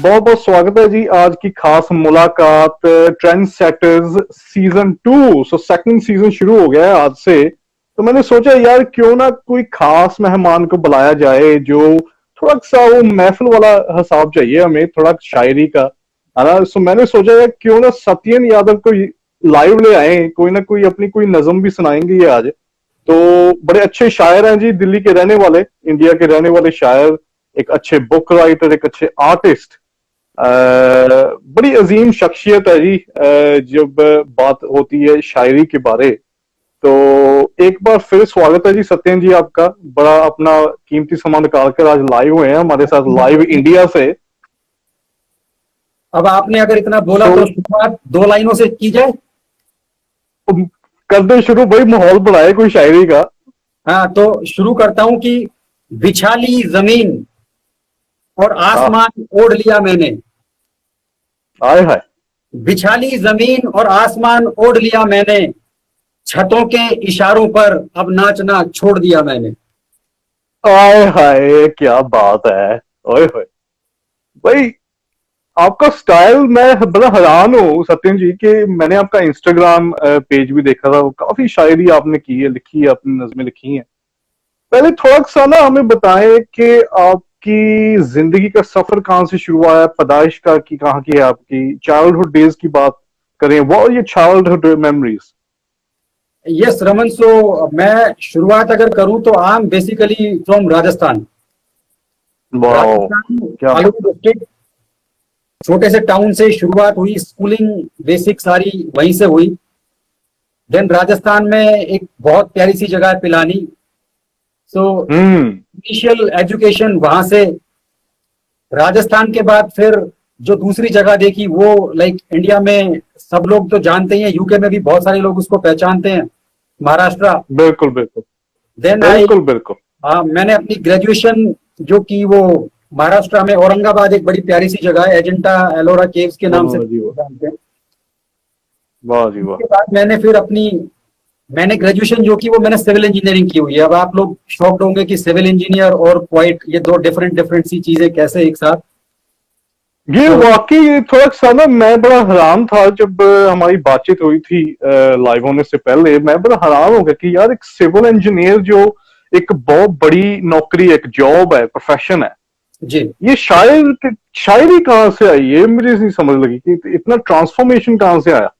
बहुत बहुत स्वागत है जी आज की खास मुलाकात trend setters season 2। Second season शुरू हो गया है आज से। तो मैंने सोचा यार क्यों ना कोई खास मेहमान को बुलाया जाए जो थोड़ा सा वो महफिल वाला हिसाब चाहिए हमें, थोड़ा शायरी का है ना। सो मैंने सोचा यार क्यों ना सत्यन यादव को लाइव ले आए, कोई ना कोई अपनी कोई नज्म भी सुनाएंगे ये आज। तो बड़े अच्छे शायर हैं जी, दिल्ली के रहने वाले, इंडिया के रहने वाले शायर, एक अच्छे बुक राइटर, एक अच्छे आर्टिस्ट, बड़ी अजीम शख्सियत है जी जब बात होती है शायरी के बारे। तो एक बार फिर स्वागत है जी सत्यन जी आपका, बड़ा अपना कीमती समय निकाल कर आज लाइव हुए हैं हमारे साथ, लाइव इंडिया से। अब आपने अगर इतना बोला तो शुरुआत 2 लाइनों से की जाए। कर दे शुरू भाई, माहौल बनाए कोई शायरी का। हाँ तो शुरू करता हूं कि बिछाली जमीन और आसमान ओढ़ लिया मैंने। आए हाय। बिछाली जमीन और आसमान ओढ़ लिया मैंने, छतों के इशारों पर अब नाचना छोड़ दिया मैंने। आए हाय क्या बात है। ओए होए भाई, आपका स्टाइल, मैं बड़ा हैरान हूँ सत्यन जी कि मैंने आपका इंस्टाग्राम पेज भी देखा था, काफी शायरी आपने की है, लिखी है, अपनी नज़में लिखी हैं। पहले थोड़ा सा ना हमें बताएं कि आपकी जिंदगी का सफर कहाँ से शुरू हुआ है, पैदाइश का की कहाँ की है, आपकी चाइल्डहुड डेज की बात करें, वो ये चाइल्डहुड मेमोरीज। यस रमन, सो मैं शुरुआत अगर करूं तो I am basically from Rajasthan. क्या आलूर डिस्ट्रिक्ट, छोटे से टाउन से शुरुआत हुई, स्कूलिंग बेसिक सारी वहीं से हुई। देन राजस्थान में एक बहुत प्यारी सी जगह है पिलानी, सो इनिशियल एजुकेशन वहां से। राजस्थान के बाद फिर जो दूसरी जगह देखी वो लाइक इंडिया में सब लोग तो जानते ही हैं, यूके में भी बहुत सारे लोग उसको पहचानते हैं, महाराष्ट्र। बिल्कुल बिल्कुल देन बिल्कुल बिल्कुल। मैंने अपनी ग्रेजुएशन जो की वो महाराष्ट्र में, औरंगाबाद एक बड़ी प्यारी सी जगह है, एजेंटा एलोरा केव्स के नाम से जानते हैं। वाह जी वाह। उसके बाद मैंने ग्रेजुएशन जो की वो मैंने सिविल इंजीनियरिंग की हुई है। अब आप लोग शॉक्ड होंगे कि सिविल इंजीनियर और पोएट, ये दो डिफरेंट सी चीजें कैसे एक साथ। ये वाकई थोड़ा सा ना मैं बड़ा हैरान था जब हमारी बातचीत हुई थी लाइव होने से पहले। मैं बड़ा हैरान हो गया कि यार एक सिविल इंजीनियर जो एक बहुत बड़ी नौकरी, एक जॉब है, प्रोफेशन है जी, ये शायरी कहाँ से आई, ये मुझे नहीं समझ लगी कि इतना ट्रांसफॉर्मेशन कहाँ से आया।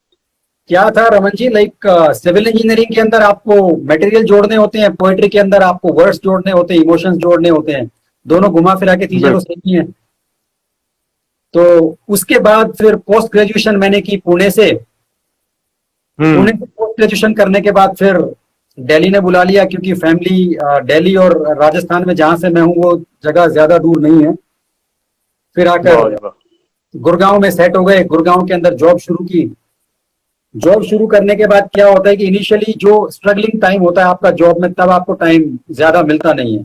क्या था Raman ji, like civil engineering के अंदर आपको मटेरियल जोड़ने होते हैं, पोएट्री के अंदर आपको वर्ड्स जोड़ने होते हैं, इमोशंस जोड़ने होते हैं, दोनों घुमा फिरा के चीजें तो सेम ही है। तो उसके बाद फिर पोस्ट ग्रेजुएशन मैंने की पुणे से। पुणे से पोस्ट ग्रेजुएशन करने के बाद फिर दिल्ली ने बुला लिया, क्योंकि फैमिली दिल्ली और राजस्थान में जहां से मैं हूँ वो जगह ज्यादा दूर नहीं है। फिर आकर गुड़गांव में सेट हो गए, गुड़गांव के अंदर जॉब शुरू की। जॉब शुरू करने के बाद क्या होता है कि इनिशियली जो स्ट्रगलिंग टाइम होता है आपका जॉब में, तब आपको टाइम ज्यादा मिलता नहीं है।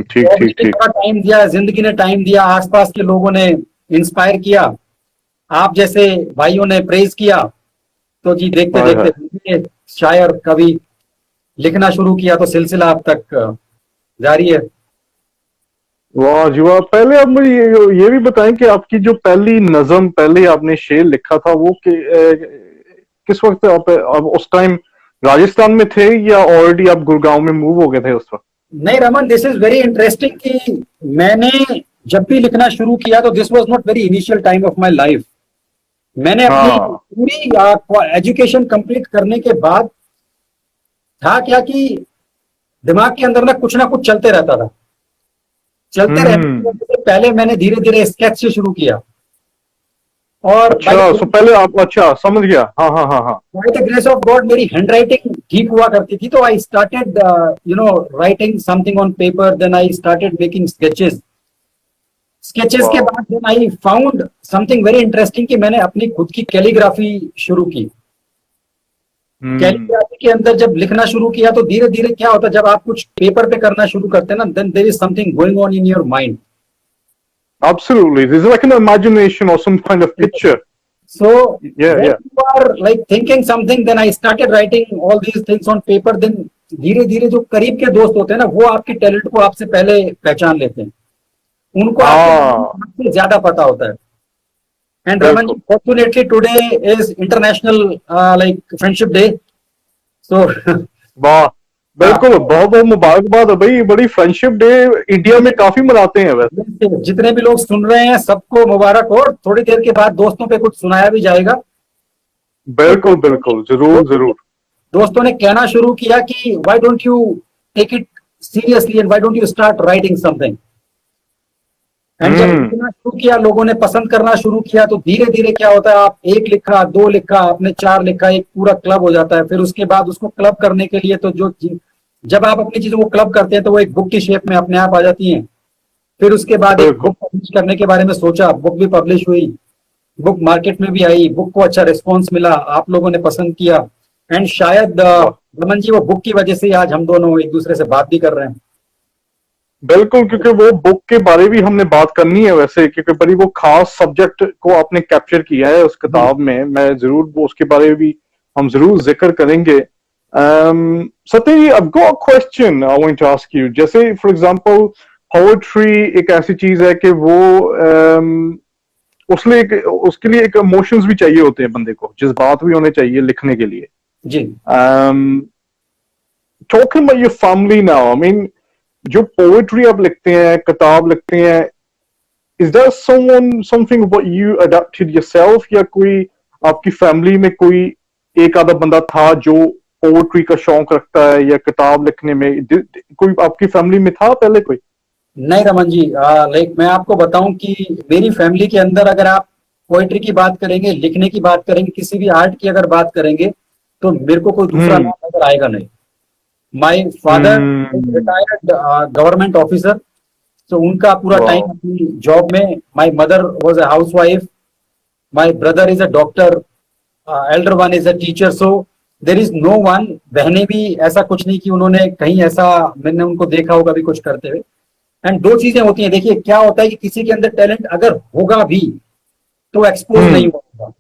ठीक ठीक ठीक। टाइम दिया, जिंदगी ने टाइम दिया, आसपास के लोगों ने इंस्पायर किया, आप जैसे भाइयों ने प्रेज किया, तो जी देखते देखते शायर कभी लिखना शुरू किया, तो सिलसिला अब तक जारी है। वाह जी वाह। पहले आप मुझे ये भी बताएं कि आपकी जो पहली नज्म, पहले आपने शेर लिखा था वो किस वक्त आप उस टाइम राजस्थान में थे या ऑलरेडी आप गुड़गांव में मूव हो गए थे उस वक्त? नहीं Raman, this is very interesting कि मैंने जब भी लिखना शुरू किया तो this was not very initial time of my life. मैंने अपनी पूरी एजुकेशन कंप्लीट करने के बाद था क्या कि दिमाग के अंदर ना कुछ चलते रहता था। पहले मैंने धीरे धीरे स्केच से शुरू किया, और अच्छा पहले आप, अच्छा समझ गया। हाँ हाँ हाँ हाँ। By the grace of God मेरी हैंडराइटिंग ठीक हुआ करती थी, तो I started writing something on paper, then I started making sketches के बाद then I found something very interesting कि मैंने अपनी खुद की कैलीग्राफी शुरू की। कैलीग्राफी के अंदर जब लिखना शुरू किया तो धीरे धीरे क्या होता है, जब आप कुछ पेपर पे करना शुरू करते हैं ना, then there is something going on in your mind. Absolutely, this is like an imagination or some kind of picture. So when you are like thinking something, then I started writing all these things on paper. Then धीरे धीरे जो करीब के दोस्त होते हैं ना, वो आपके टैलेंट को आपसे पहले पहचान लेते हैं। उनको आपसे ज्यादा पता होता है. And Raman ji, fortunately today is international like friendship day. So वाह, बिल्कुल, बहुत बहुत मुबारकबाद है भाई, बड़ी फ्रेंडशिप डे इंडिया में काफी मनाते हैं वैसे। जितने भी लोग सुन रहे हैं सबको मुबारक हो. थोड़ी देर के बाद दोस्तों पे कुछ सुनाया भी जाएगा. तो बिल्कुल बिल्कुल, जरूर जरूर। दोस्तों ने कहना शुरू किया कि why don't you take it seriously and why don't you start writing something. And जब लिखना शुरू किया, लोगों ने पसंद करना शुरू किया, तो धीरे धीरे क्या होता है, आप एक लिखा, दो लिखा, आपने चार लिखा, एक पूरा क्लब हो जाता है. फिर उसके बाद उसको क्लब करने के लिए तो जब आप अपनी चीजों को क्लब करते हैं तो वो एक बुक की शेप में अपने आप आ जाती है. फिर उसके बाद एक बुक पब्लिश करने के बारे में सोचा, बुक भी पब्लिश हुई, बुक मार्केट में भी आई, बुक को अच्छा रिस्पॉन्स मिला, आप लोगों ने पसंद किया. एंड शायद रमन जी, वो बुक की वजह से आज हम दोनों एक दूसरे से बात भी कर रहे हैं. बिल्कुल, क्योंकि वो बुक के बारे भी हमने बात करनी है वैसे, क्योंकि बड़ी वो खास सब्जेक्ट को आपने कैप्चर किया है उस किताब में. मैं जरूर वो उसके बारे में भी हम जरूर जिक्र करेंगे. सत्य जी, I've got a question I want to ask you. जैसे फॉर एग्जांपल पोएट्री एक ऐसी चीज है कि वो उसके लिए एक इमोशंस भी चाहिए होते हैं बंदे को, जज्बात भी होने चाहिए लिखने के लिए. जी. Talking about your family now, I mean जो पोएट्री आप लिखते हैं, किताब लिखते हैं, is there something what you adopted yourself, या कोई आपकी फैमिली में कोई एक आधा बंदा था जो पोएट्री का शौक रखता है या किताब लिखने में, कोई आपकी फैमिली में था पहले कोई? नहीं रमन जी, लाइक मैं आपको बताऊं कि मेरी फैमिली के अंदर अगर आप पोएट्री की बात करेंगे, लिखने की बात करेंगे, किसी भी आर्ट की अगर बात करेंगे, तो मेरे को कोई दूसरा नाम नजर आएगा नहीं. My father retired government officer, तो उनका पूरा टाइम अपनी जॉब में. My mother was a housewife. My brother is a doctor. Elder one is a teacher. So there is no one. बहनें भी ऐसा कुछ नहीं कि उन्होंने कहीं ऐसा मैंने उनको देखा होगा भी कुछ करते हुए. एंड दो चीजें होती हैं. देखिए क्या होता है कि किसी के अंदर टैलेंट अगर होगा भी तो एक्सपोज नहीं होगा.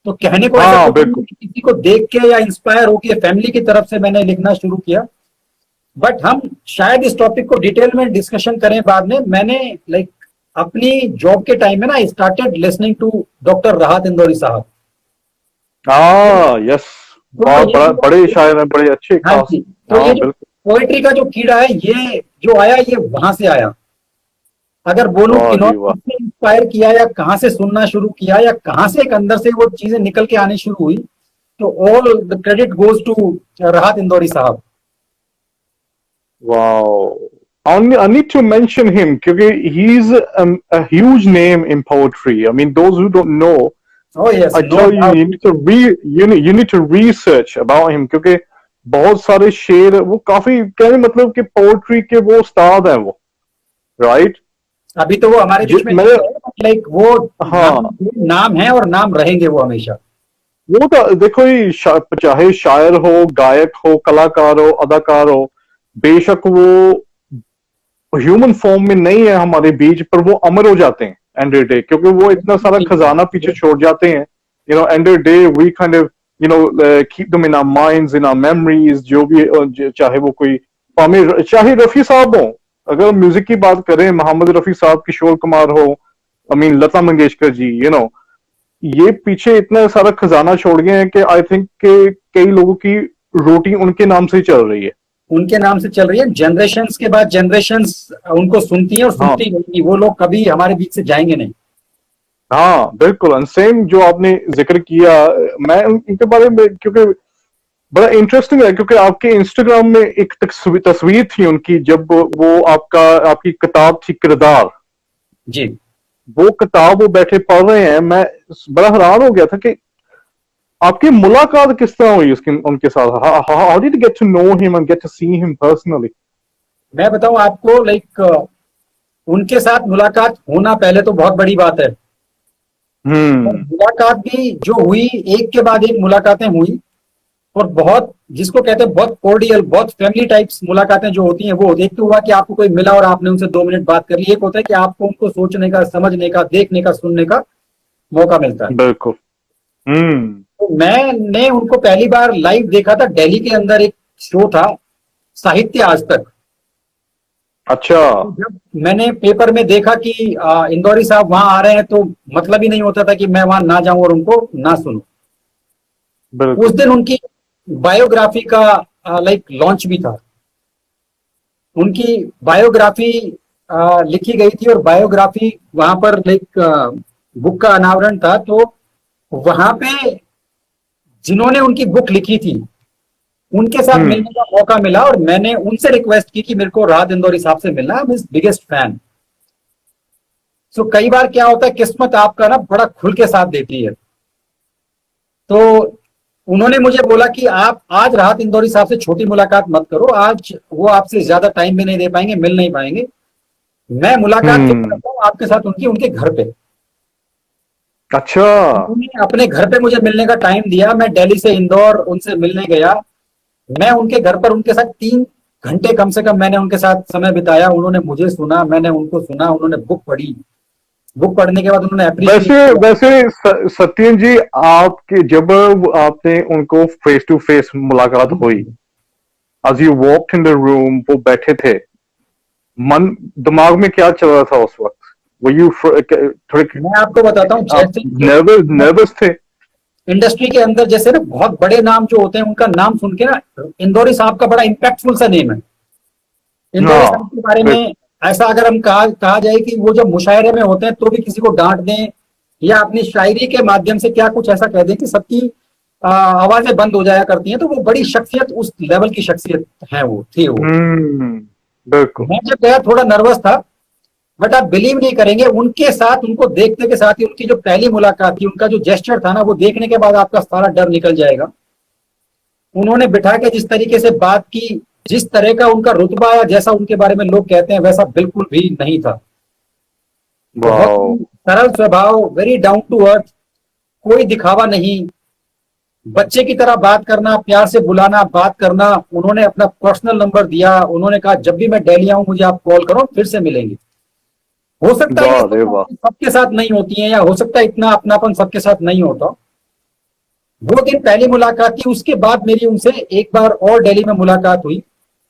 तो कहने को ऐसा कुछ नहीं कि किसी को देख के या इंस्पायर होकर फैमिली की तरफ से मैंने लिखना शुरू किया. बट हम शायद इस टॉपिक को डिटेल में डिस्कशन करें बाद में. मैंने लाइक अपनी जॉब के टाइम में ना स्टार्टेड लिसनिंग टू डॉक्टर राहत इंदौरी साहब. यस, बड़े शायर हैं, बड़े अच्छे खास. तो ये जो पोएट्री का जो कीड़ा है, ये जो आया, ये वहां से आया. अगर बोलूं किन्होंने इंस्पायर किया या कहां से सुनना शुरू किया या कहां से एक अंदर से वो चीजें निकल के आनी शुरू हुई, तो all the credit goes to Rahat Indori साहब. Wow. I need to mention him because he's a huge name in poetry. I mean, those who don't know, oh yes, I tell you, you need to research about him क्योंकि बहुत सारे शेर वो काफी कहने मतलब कि पोएट्री के वो उस्ताद हैं वो, राइट? अभी तो वो हमारे बीच में लाइक वो नाम है और नाम रहेंगे वो हमेशा. वो तो देखो ही चाहे शायर हो, गायक हो, कलाकार हो, अदाकार हो, बेशक वो ह्यूमन फॉर्म में नहीं है हमारे बीच, पर वो अमर हो जाते हैं एंड डे, क्योंकि वो इतना सारा खजाना पीछे छोड़ जाते हैं. You know, and day we kind of you know keep them in our minds, in our memories. जो भी चाहे वो कोई चाहे रफी साहब हो, अगर म्यूजिक की बात करें, मोहम्मद रफी साहब, किशोर कुमार हो, I mean Lata Mangeshkar ji, you know, ये पीछे इतना सारा खजाना छोड़ गए हैं कि आई थिंक के कई लोगों की रोटी उनके नाम से ही चल रही है. उनके नाम से चल रही है. जनरेशंस के बाद जनरेशंस उनको सुनती है और सुनती रहेंगी. वो लोग कभी हमारे बीच से जाएंगे नहीं. हाँ बिल्कुल. सेम जो आपने जिक्र किया, मैं इनके बारे में क्योंकि बड़ा इंटरेस्टिंग है, क्योंकि आपके इंस्टाग्राम में एक तस्वीर थी उनकी, जब वो आपकी किताब थी किरदार जी, वो किताब वो बैठे पढ़ रहे हैं. मैं बड़ा हैरान हो गया था कि आपकी मुलाकात किस तरह हुई उनके साथ. How did you get to know him and get to see him personally? मैं बताऊं आपको, लाइक उनके साथ मुलाकात होना पहले तो बहुत बड़ी बात है. मुलाकात भी जो हुई, एक के बाद एक मुलाकातें हुई, और बहुत जिसको कहते हैं बहुत कोर्डियल, बहुत फैमिली टाइप्स मुलाकातें जो होती हैं, वो एक तो हुआ कि आपको कोई मिला और आपने उनसे 2 मिनट बात कर ली. एक होता है कि आपको उनको सोचने का, समझने का, देखने का, सुनने का मौका मिलता है. बिल्कुल. तो मैंने उनको पहली बार लाइव देखा था दिल्ली के अंदर. एक शो था साहित्य आज तक. अच्छा। जब मैंने पेपर में देखा कि इंदौरी साहब वहां आ रहे हैं, तो मतलब ही नहीं होता था कि मैं वहां ना जाऊं और उनको ना सुनूं। उस बिल्कुल। दिन उनकी बायोग्राफी का लाइक लॉन्च भी था। उनकी बायोग्राफी लिखी गई थी, और बायोग्राफी वहां पर लाइक बुक का अनावरण था। तो वहां पे जिन्होंने उनकी बुक लिखी थी, उनके साथ हम्म। मिलने का मौका मिला, और मैंने उनसे रिक्वेस्ट की कि मेरे को राहत इंदौरी साहब से मिलना है, बिगेस्ट फैन। सो कई बार क्या होता है, किस्मत आपका ना बड़ा खुल के साथ देती है। तो उन्होंने मुझे बोला कि आप आज राहत इंदौरी साहब से छोटी मुलाकात मत करो, आज वो आपसे ज्यादा टाइम भी नहीं दे पाएंगे, मिल नहीं पाएंगे। मैं मुलाकात फिक्स हम्म। करता हूँ आपके साथ उनकी, उनके घर पे। अच्छा। उन्होंने अपने घर पे मुझे मिलने का टाइम दिया। मैं दिल्ली से इंदौर उनसे मिलने गया। मैं उनके घर पर उनके साथ 3 घंटे कम से कम मैंने उनके साथ समय बिताया। उन्होंने मुझे सुना, मैंने उनको सुना, उन्होंने बुक पढ़ी। बुक पढ़ने के बाद उन्होंने अप्रिशिएट वैसे किया। वैसे सत्येंद्र जी, आपके जब आपने उनको फेस टू फेस मुलाकात हुई, as you walked in the room, वो बैठे थे, मन दिमाग में क्या चल रहा था उस वक्त? वो यू थोड़े मैं आपको बताता हूँ, आप जैसे कि नर्वस नर्वस थे? इंडस्ट्री के अंदर जैसे ना बहुत बड़े नाम जो होते हैं, उनका नाम सुन के ना इंदौरी साहब का बड़ा इंपैक्टफुल सा नेम है। इंदौरी हाँ। साहब के बारे बिल्कुल। में ऐसा अगर हम कहा जाए कि वो जब मुशायरे में होते हैं तो भी किसी को डांट दें, या अपनी शायरी के माध्यम से क्या कुछ ऐसा कह दें कि सबकी आवाजें बंद हो जाया करती हैं, तो वो बड़ी शख्सियत, उस लेवल की शख्सियत है, वो थी वो। हम्म। बिल्कुल। मैं जब गया थोड़ा नर्वस था, बट आप बिलीव नहीं करेंगे, उनके साथ उनको देखने के साथ ही उनकी जो पहली मुलाकात थी, उनका जो जेस्चर था ना, वो देखने के बाद आपका सारा डर निकल जाएगा। उन्होंने बिठा के जिस तरीके से बात की, जिस तरह का उनका रुतबा या जैसा उनके बारे में लोग कहते हैं, वैसा बिल्कुल भी नहीं था। बहुत वाह। ही सरल स्वभाव, वेरी डाउन टू अर्थ, कोई दिखावा नहीं। बच्चे की तरह बात करना, प्यार से बुलाना, बात करना। उन्होंने अपना पर्सनल नंबर दिया, उन्होंने कहा जब भी मैं दिल्ली आऊं मुझे आप कॉल करो, फिर से मिलेंगे। हो सकता है ये वाह सब रे वाह। बातें सबके साथ नहीं होती हैं, या हो सकता है इतना अपनापन सबके साथ नहीं होता। वो दिन पहली मुलाकात थी। उसके बाद मेरी उनसे एक बार और दिल्ली में मुलाकात हुई।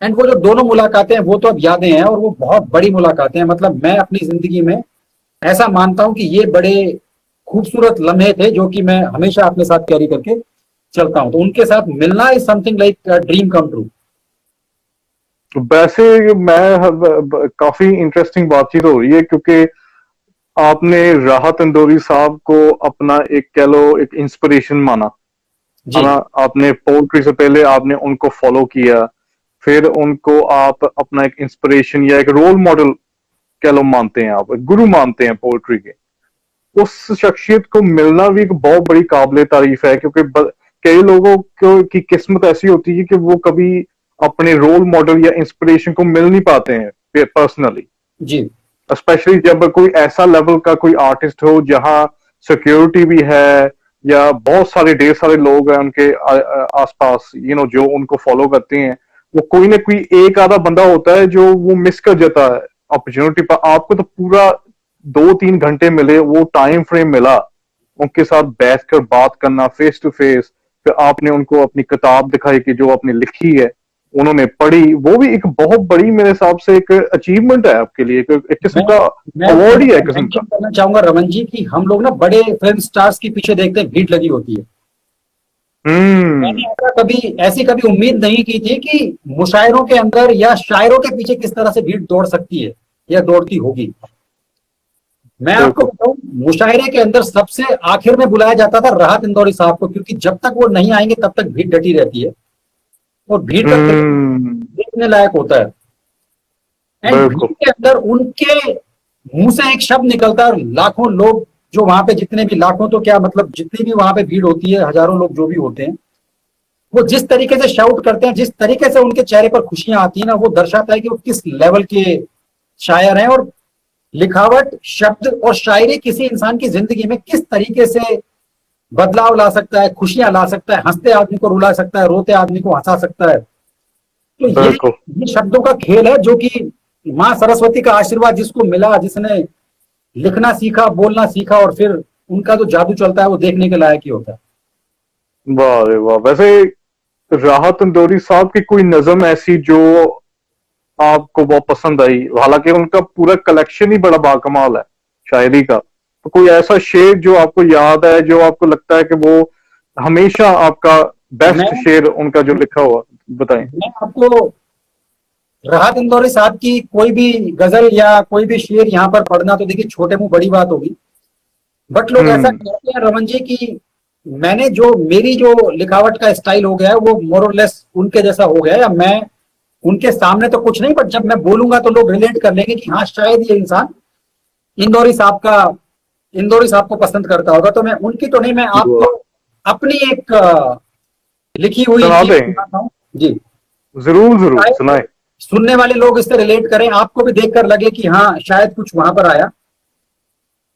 एंड वो जो दोनों मुलाकातें हैं वो तो अब यादें हैं, और वो बहुत बड़ी मुलाकातें हैं। मतलब मैं अपनी जिंदगी में ऐसा मानता हूं कि ये बड़े खूबसूरत लम्हे थे, जो कि मैं हमेशा अपने साथ कैरी करके चलता हूं। तो उनके साथ मिलना is something like dream come true. वैसे काफी इंटरेस्टिंग बातचीत हो रही है, क्योंकि आपने राहत इंदौरी साहब को अपना एक, कह लो, एक इंस्पिरेशन माना, है जी। ना? आपने पोल्ट्री से पहले आपने उनको फॉलो किया, फिर उनको आप अपना एक इंस्पिरेशन या एक रोल मॉडल, कह लो, मानते हैं, आप एक गुरु मानते हैं पोल्ट्री के। उस शख्सियत को मिलना भी एक बहुत बड़ी काबिल तारीफ है, क्योंकि कई लोगों को की किस्मत ऐसी होती है कि वो कभी अपने रोल मॉडल या इंस्पिरेशन को मिल नहीं पाते हैं पर्सनली। जी। स्पेशली जब कोई ऐसा लेवल का कोई आर्टिस्ट हो जहां सिक्योरिटी भी है, या बहुत सारे ढेर सारे लोग हैं उनके आसपास, जो उनको फॉलो करते हैं। वो कोई ना कोई एक आधा बंदा होता है जो वो मिस कर जाता है अपॉर्चुनिटी पर। आपको तो पूरा 2-3 घंटे मिले, वो टाइम फ्रेम मिला उनके साथ बैठकर बात करना फेस टू फेस। फिर आपने उनको अपनी किताब दिखाई कि जो आपने लिखी है, उन्होंने पढ़ी। वो भी एक बहुत बड़ी, मेरे हिसाब से, एक अचीवमेंट है आपके लिए, एक किस्म मैं का मैं अवार्ड थोड़ा ही है, सा किस्म का। मेंशन करना चाहूंगा रमन जी, कि हम लोग ना बड़े फिल्म स्टार्स के पीछे देखते हैं, भीड़ लगी होती है। हम्म। मैंने ऐसी कभी उम्मीद नहीं की थी कि मुशायरों के अंदर या शायरों के पीछे किस तरह से भीड़ दौड़ सकती है, या दौड़ती होगी। मैं आपको बिल्कुल। बताऊं, मुशायरे के अंदर सबसे आखिर में बुलाया जाता था राहत इंदौरी साहब को, क्योंकि जब तक वो नहीं आएंगे तब तक भीड़ डटी रहती है, और भीड़ का खेल हम्म। देखने लायक होता है। एंड भीड़ बिल्कुल। के अंदर उनके मुंह से एक शब्द निकलता है, और लाखों लोग जो वहां पे, जितने भी लाखों, तो क्या मतलब, जितनी भी वहां पे भीड़ होती है, हजारों लोग जो भी होते हैं, वो जिस तरीके से शाउट करते हैं, जिस तरीके से उनके चेहरे पर खुशियां आती है ना, वो दर्शाता है कि वो किस लेवल के शायर हैं। और लिखावट, शब्द और शायरी किसी इंसान की जिंदगी में किस तरीके से बदलाव ला सकता है, खुशियां ला सकता है, हंसते आदमी को रुला सकता है, रोते आदमी को हंसा सकता है। तो बिल्कुल। ये शब्दों का खेल है, जो कि माँ सरस्वती का आशीर्वाद जिसको मिला, जिसने लिखना सीखा, बोलना सीखा, और फिर उनका जो जादू चलता है वो देखने के लायक ही होता है। वाह रे वाह। वैसे राहत इंदौरी साहब की कोई नज्म ऐसी जो आपको बहुत पसंद आई, हालांकि उनका पूरा कलेक्शन ही बड़ा बाकमाल है शायरी का, तो कोई ऐसा शेर जो आपको याद है, जो आपको लगता है कि वो हमेशा आपका मैं बेस्ट शेर उनका जो लिखा हुआ, बताएं। मैं आपको राहत इंदौरी साहब की कोई भी गजल या कोई भी शेर यहाँ पर पढ़ना तो देखिए छोटे मुंह बड़ी बात होगी, बट लोग ऐसा हम्म। कहते हैं रमन जी की मेरी जो लिखावट का स्टाइल हो गया है वो मोर और लेस उनके जैसा हो गया है, या मैं उनके सामने तो कुछ नहीं, बट जब मैं बोलूंगा तो लोग रिलेट कर लेंगे कि हाँ शायद ये इंसान इंदौरी साहब का इंदौरी साहब को पसंद करता होगा। तो मैं उनकी तो नहीं, मैं आपको वाह, अपनी एक लिखी हुई सुना चीज दें। सुनाता हूँ जी। जरूर जरूर शायद सुनाए। सुनने वाले लोग इससे रिलेट करें, आपको भी देखकर लगे कि हाँ शायद कुछ वहां पर आया।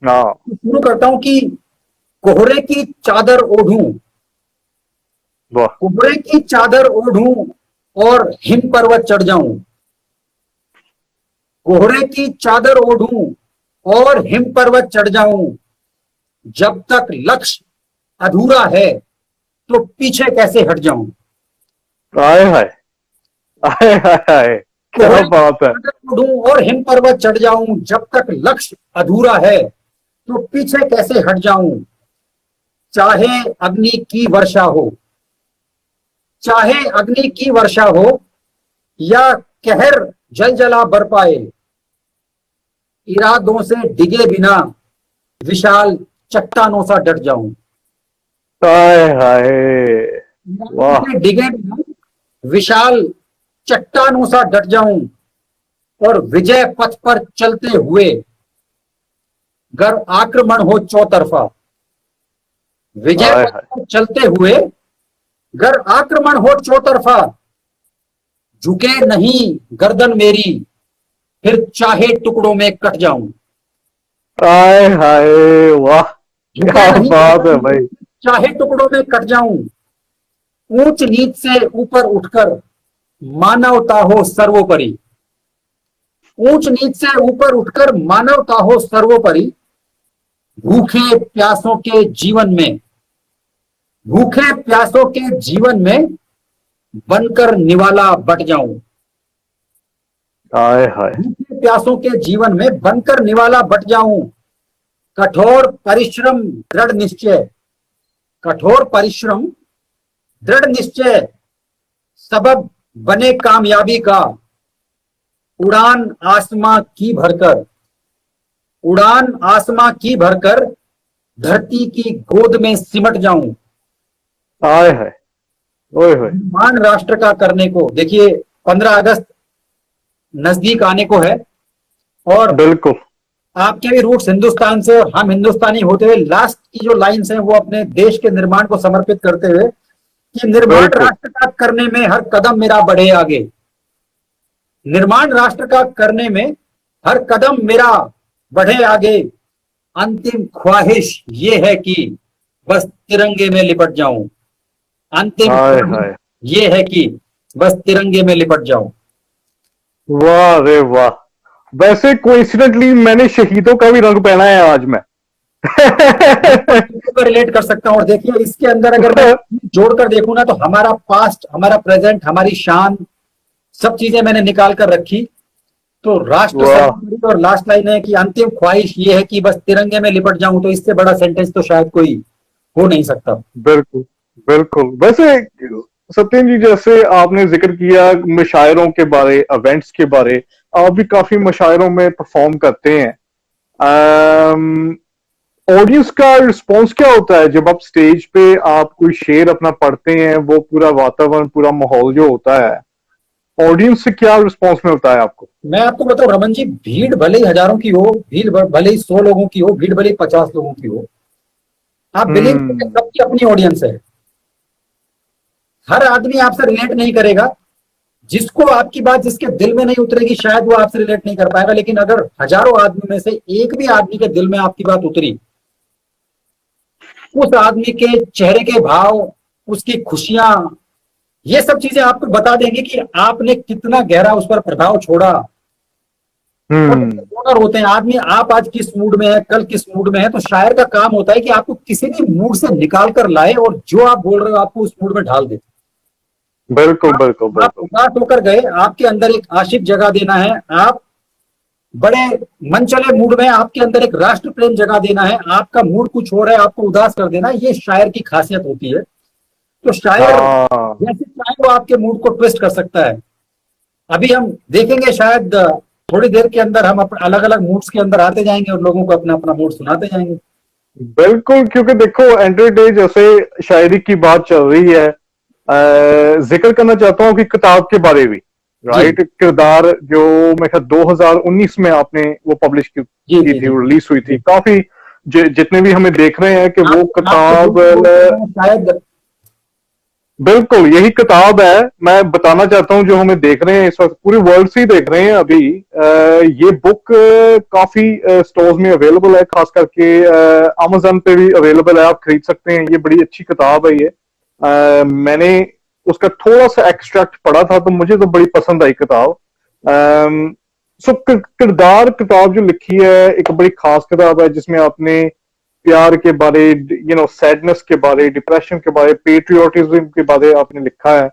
हाँ। तो शुरू करता हूं कि कोहरे की चादर ओढ़ूं, वाह। कोहरे की चादर ओढ़ूं और हिम पर्वत चढ़ जाऊं, कोहरे की चादर ओढ़ूं और हिम पर्वत चढ़ जाऊं, जब तक लक्ष्य अधूरा है तो पीछे कैसे हट जाऊं। आए हाय, आए हाय हाय, क्या कोहरे की बात है। चादर ओढ़ूं और हिम पर्वत चढ़ जाऊं, जब तक लक्ष्य अधूरा है तो पीछे कैसे हट जाऊं। चाहे अग्नि की वर्षा हो, चाहे अग्नि की वर्षा हो या कहर जल जला बर पाए, इरादों से डिगे बिना विशाल चट्टानों सा डट जाऊं। आए हाय। इरादों वाह। से डिगे बिना विशाल चट्टानों सा डट जाऊं, और विजय पथ पर चलते हुए गर आक्रमण हो चौतरफा, विजय आए पथ हाय। पर चलते हुए गर आक्रमण हो चौतरफा, झुके नहीं गर्दन मेरी फिर चाहे टुकड़ों में कट जाऊं। आए हाय। वाह, झुके क्या नहीं बात गर्दन है मेरी भाई। चाहे टुकड़ों में कट जाऊं, ऊंच नीच से ऊपर उठकर मानवता हो सर्वोपरि, ऊंच नीच से ऊपर उठकर मानवता हो सर्वोपरि, भूखे प्यासों के जीवन में, भूखे प्यासों के जीवन में बनकर निवाला बट जाऊं, आए हाय। भूखे प्यासों के जीवन में बनकर निवाला बट जाऊं। कठोर परिश्रम दृढ़ निश्चय, कठोर परिश्रम दृढ़ निश्चय सबब बने कामयाबी का, उड़ान आसमां की भरकर, उड़ान आसमां की भरकर धरती की गोद में सिमट जाऊं। आए हाय। ओए होए। निर्माण राष्ट्र का करने को देखिए, 15 अगस्त नजदीक आने को है, और बिल्कुल। आपके भी रूट्स हिंदुस्तान से और हम हिंदुस्तानी होते हुए लास्ट की जो लाइंस हैं वो अपने देश के निर्माण को समर्पित करते हुए कि निर्माण बिल्कुल। राष्ट्र का करने में हर कदम मेरा बढ़े आगे, निर्माण राष्ट्र का करने में हर कदम मेरा बढ़े आगे, अंतिम ख्वाहिश ये है कि बस तिरंगे में लिपट जाऊं, अंतिम आए ख्वाहिश हाय। ये है कि बस तिरंगे में लिपट जाऊं। वाह रे वाह। वैसे कोइंसिडेंटली मैंने शहीदों का भी रंग पहना है आज मैं। बिल्कुल रिलेट कर सकता हूं, और देखिए इसके अंदर अगर मैं जोड़कर देखूं ना तो हमारा पास्ट, हमारा प्रेजेंट, हमारी शान, सब चीजें मैंने निकाल कर रखी। तो राष्ट्र वाह। सर्वोपरि, और लास्ट लाइन है कि अंतिम ख्वाहिश ये है कि बस तिरंगे में लिपट जाऊं, तो इससे बड़ा सेंटेंस तो शायद कोई हो नहीं सकता। बिल्कुल। बिल्कुल। वैसे सत्यम जी, जैसे आपने जिक्र किया मुशायरों के बारे, इवेंट्स के बारे, आप भी काफी मुशायरों में परफॉर्म करते हैं। ऑडियंस का रिस्पॉन्स क्या होता है जब आप स्टेज पे आप कोई शेर अपना पढ़ते हैं, वो पूरा वातावरण, पूरा माहौल जो होता है, ऑडियंस से क्या रिस्पॉन्स मिलता है आपको? मैं आपको बताऊं रमन जी, भीड़ भले ही हजारों की हो, भीड़ भले ही 100 लोगों की हो, भीड़ भले ही 50 लोगों की हो, आप बिलीव करें हम्म। सबकी अपनी ऑडियंस है। हर आदमी आपसे रिलेट नहीं करेगा, जिसको आपकी बात जिसके दिल में नहीं उतरेगी शायद वो आपसे रिलेट नहीं कर पाएगा, लेकिन अगर हजारों आदमी में से एक भी आदमी के दिल में आपकी बात उतरी, उस आदमी के चेहरे के भाव, उसकी खुशियां, ये सब चीजें आपको बता देंगे कि आपने कितना गहरा उस पर प्रभाव छोड़ा। और हम्म। ओनर होते हैं आदमी, आप आज किस मूड में है, कल किस मूड में है, तो शायर का काम होता है कि आपको किसी भी मूड से निकाल कर लाए और जो आप बोल रहे हो आपको उस मूड में ढाल दे। बिल्कुल बिल्कुल आप बिल्कुल। उदास होकर गए, आपके अंदर एक आशिक जगा देना है, आप बड़े मनचले मूड में आपके अंदर एक राष्ट्र प्रेम जगा देना है, आपका मूड कुछ हो रहा है, आपको उदास कर देना है, ये शायर की खासियत होती है। तो शायर हाँ जैसे चाहे वो आपके मूड को ट्विस्ट कर सकता है। अभी हम देखेंगे शायद थोड़ी देर के अंदर हम अलग अलग मूड्स के अंदर आते जाएंगे और लोगों को अपना अपना मूड सुनाते जाएंगे। बिल्कुल, क्योंकि देखो एंड ऑफ द डे जैसे शायरी की बात चल रही है, जिक्र करना चाहता हूँ कि किताब के बारे में, जी राइट, किरदार जो मैं ख्याल 2019 में आपने वो पब्लिश जी की जी थी, जी रिलीज हुई थी, जी। काफी जितने भी हमें देख रहे हैं कि वो आप आपको जो किताब, भी बोल रहे हैं शायद। बिल्कुल यही किताब है। मैं बताना चाहता हूँ जो हमें देख रहे हैं इस वक्त, पूरे वर्ल्ड से ही देख रहे हैं अभी, ये बुक काफी स्टोर्स में अवेलेबल है, खास करके अमेजन पे भी अवेलेबल है, आप खरीद सकते हैं। ये बड़ी अच्छी किताब है ये। मैंने उसका थोड़ा सा एक्सट्रैक्ट पढ़ा था तो मुझे तो बड़ी पसंद आई किताब। सो किरदार किताब जो लिखी है एक बड़ी खास किताब है, जिसमें आपने प्यार के बारे, सैडनेस के बारे, डिप्रेशन के बारे, पेट्रियोटिज्म के बारे आपने लिखा है।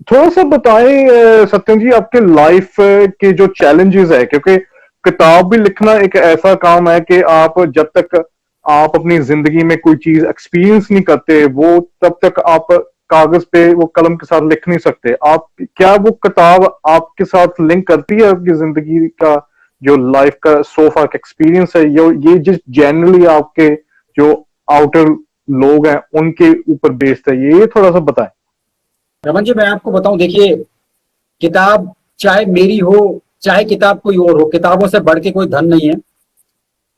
थोड़ा सा बताएं सत्यम जी, आपके लाइफ के जो चैलेंजेस है, क्योंकि किताब भी लिखना एक ऐसा काम है कि आप जब तक आप अपनी जिंदगी में कोई चीज एक्सपीरियंस नहीं करते, वो तब तक आप कागज पे वो कलम के साथ लिख नहीं सकते। आप क्या वो किताब आपके साथ लिंक करती है आपकी जिंदगी का जो लाइफ का सोफा का एक्सपीरियंस है, ये जिस जनरली आपके जो आउटर लोग हैं उनके ऊपर बेस्ड है, ये थोड़ा सा बताएं। रमन जी मैं आपको बताऊं, देखिए किताब चाहे मेरी हो चाहे किताब कोई और हो, किताबों से बढ़ के कोई धन नहीं है।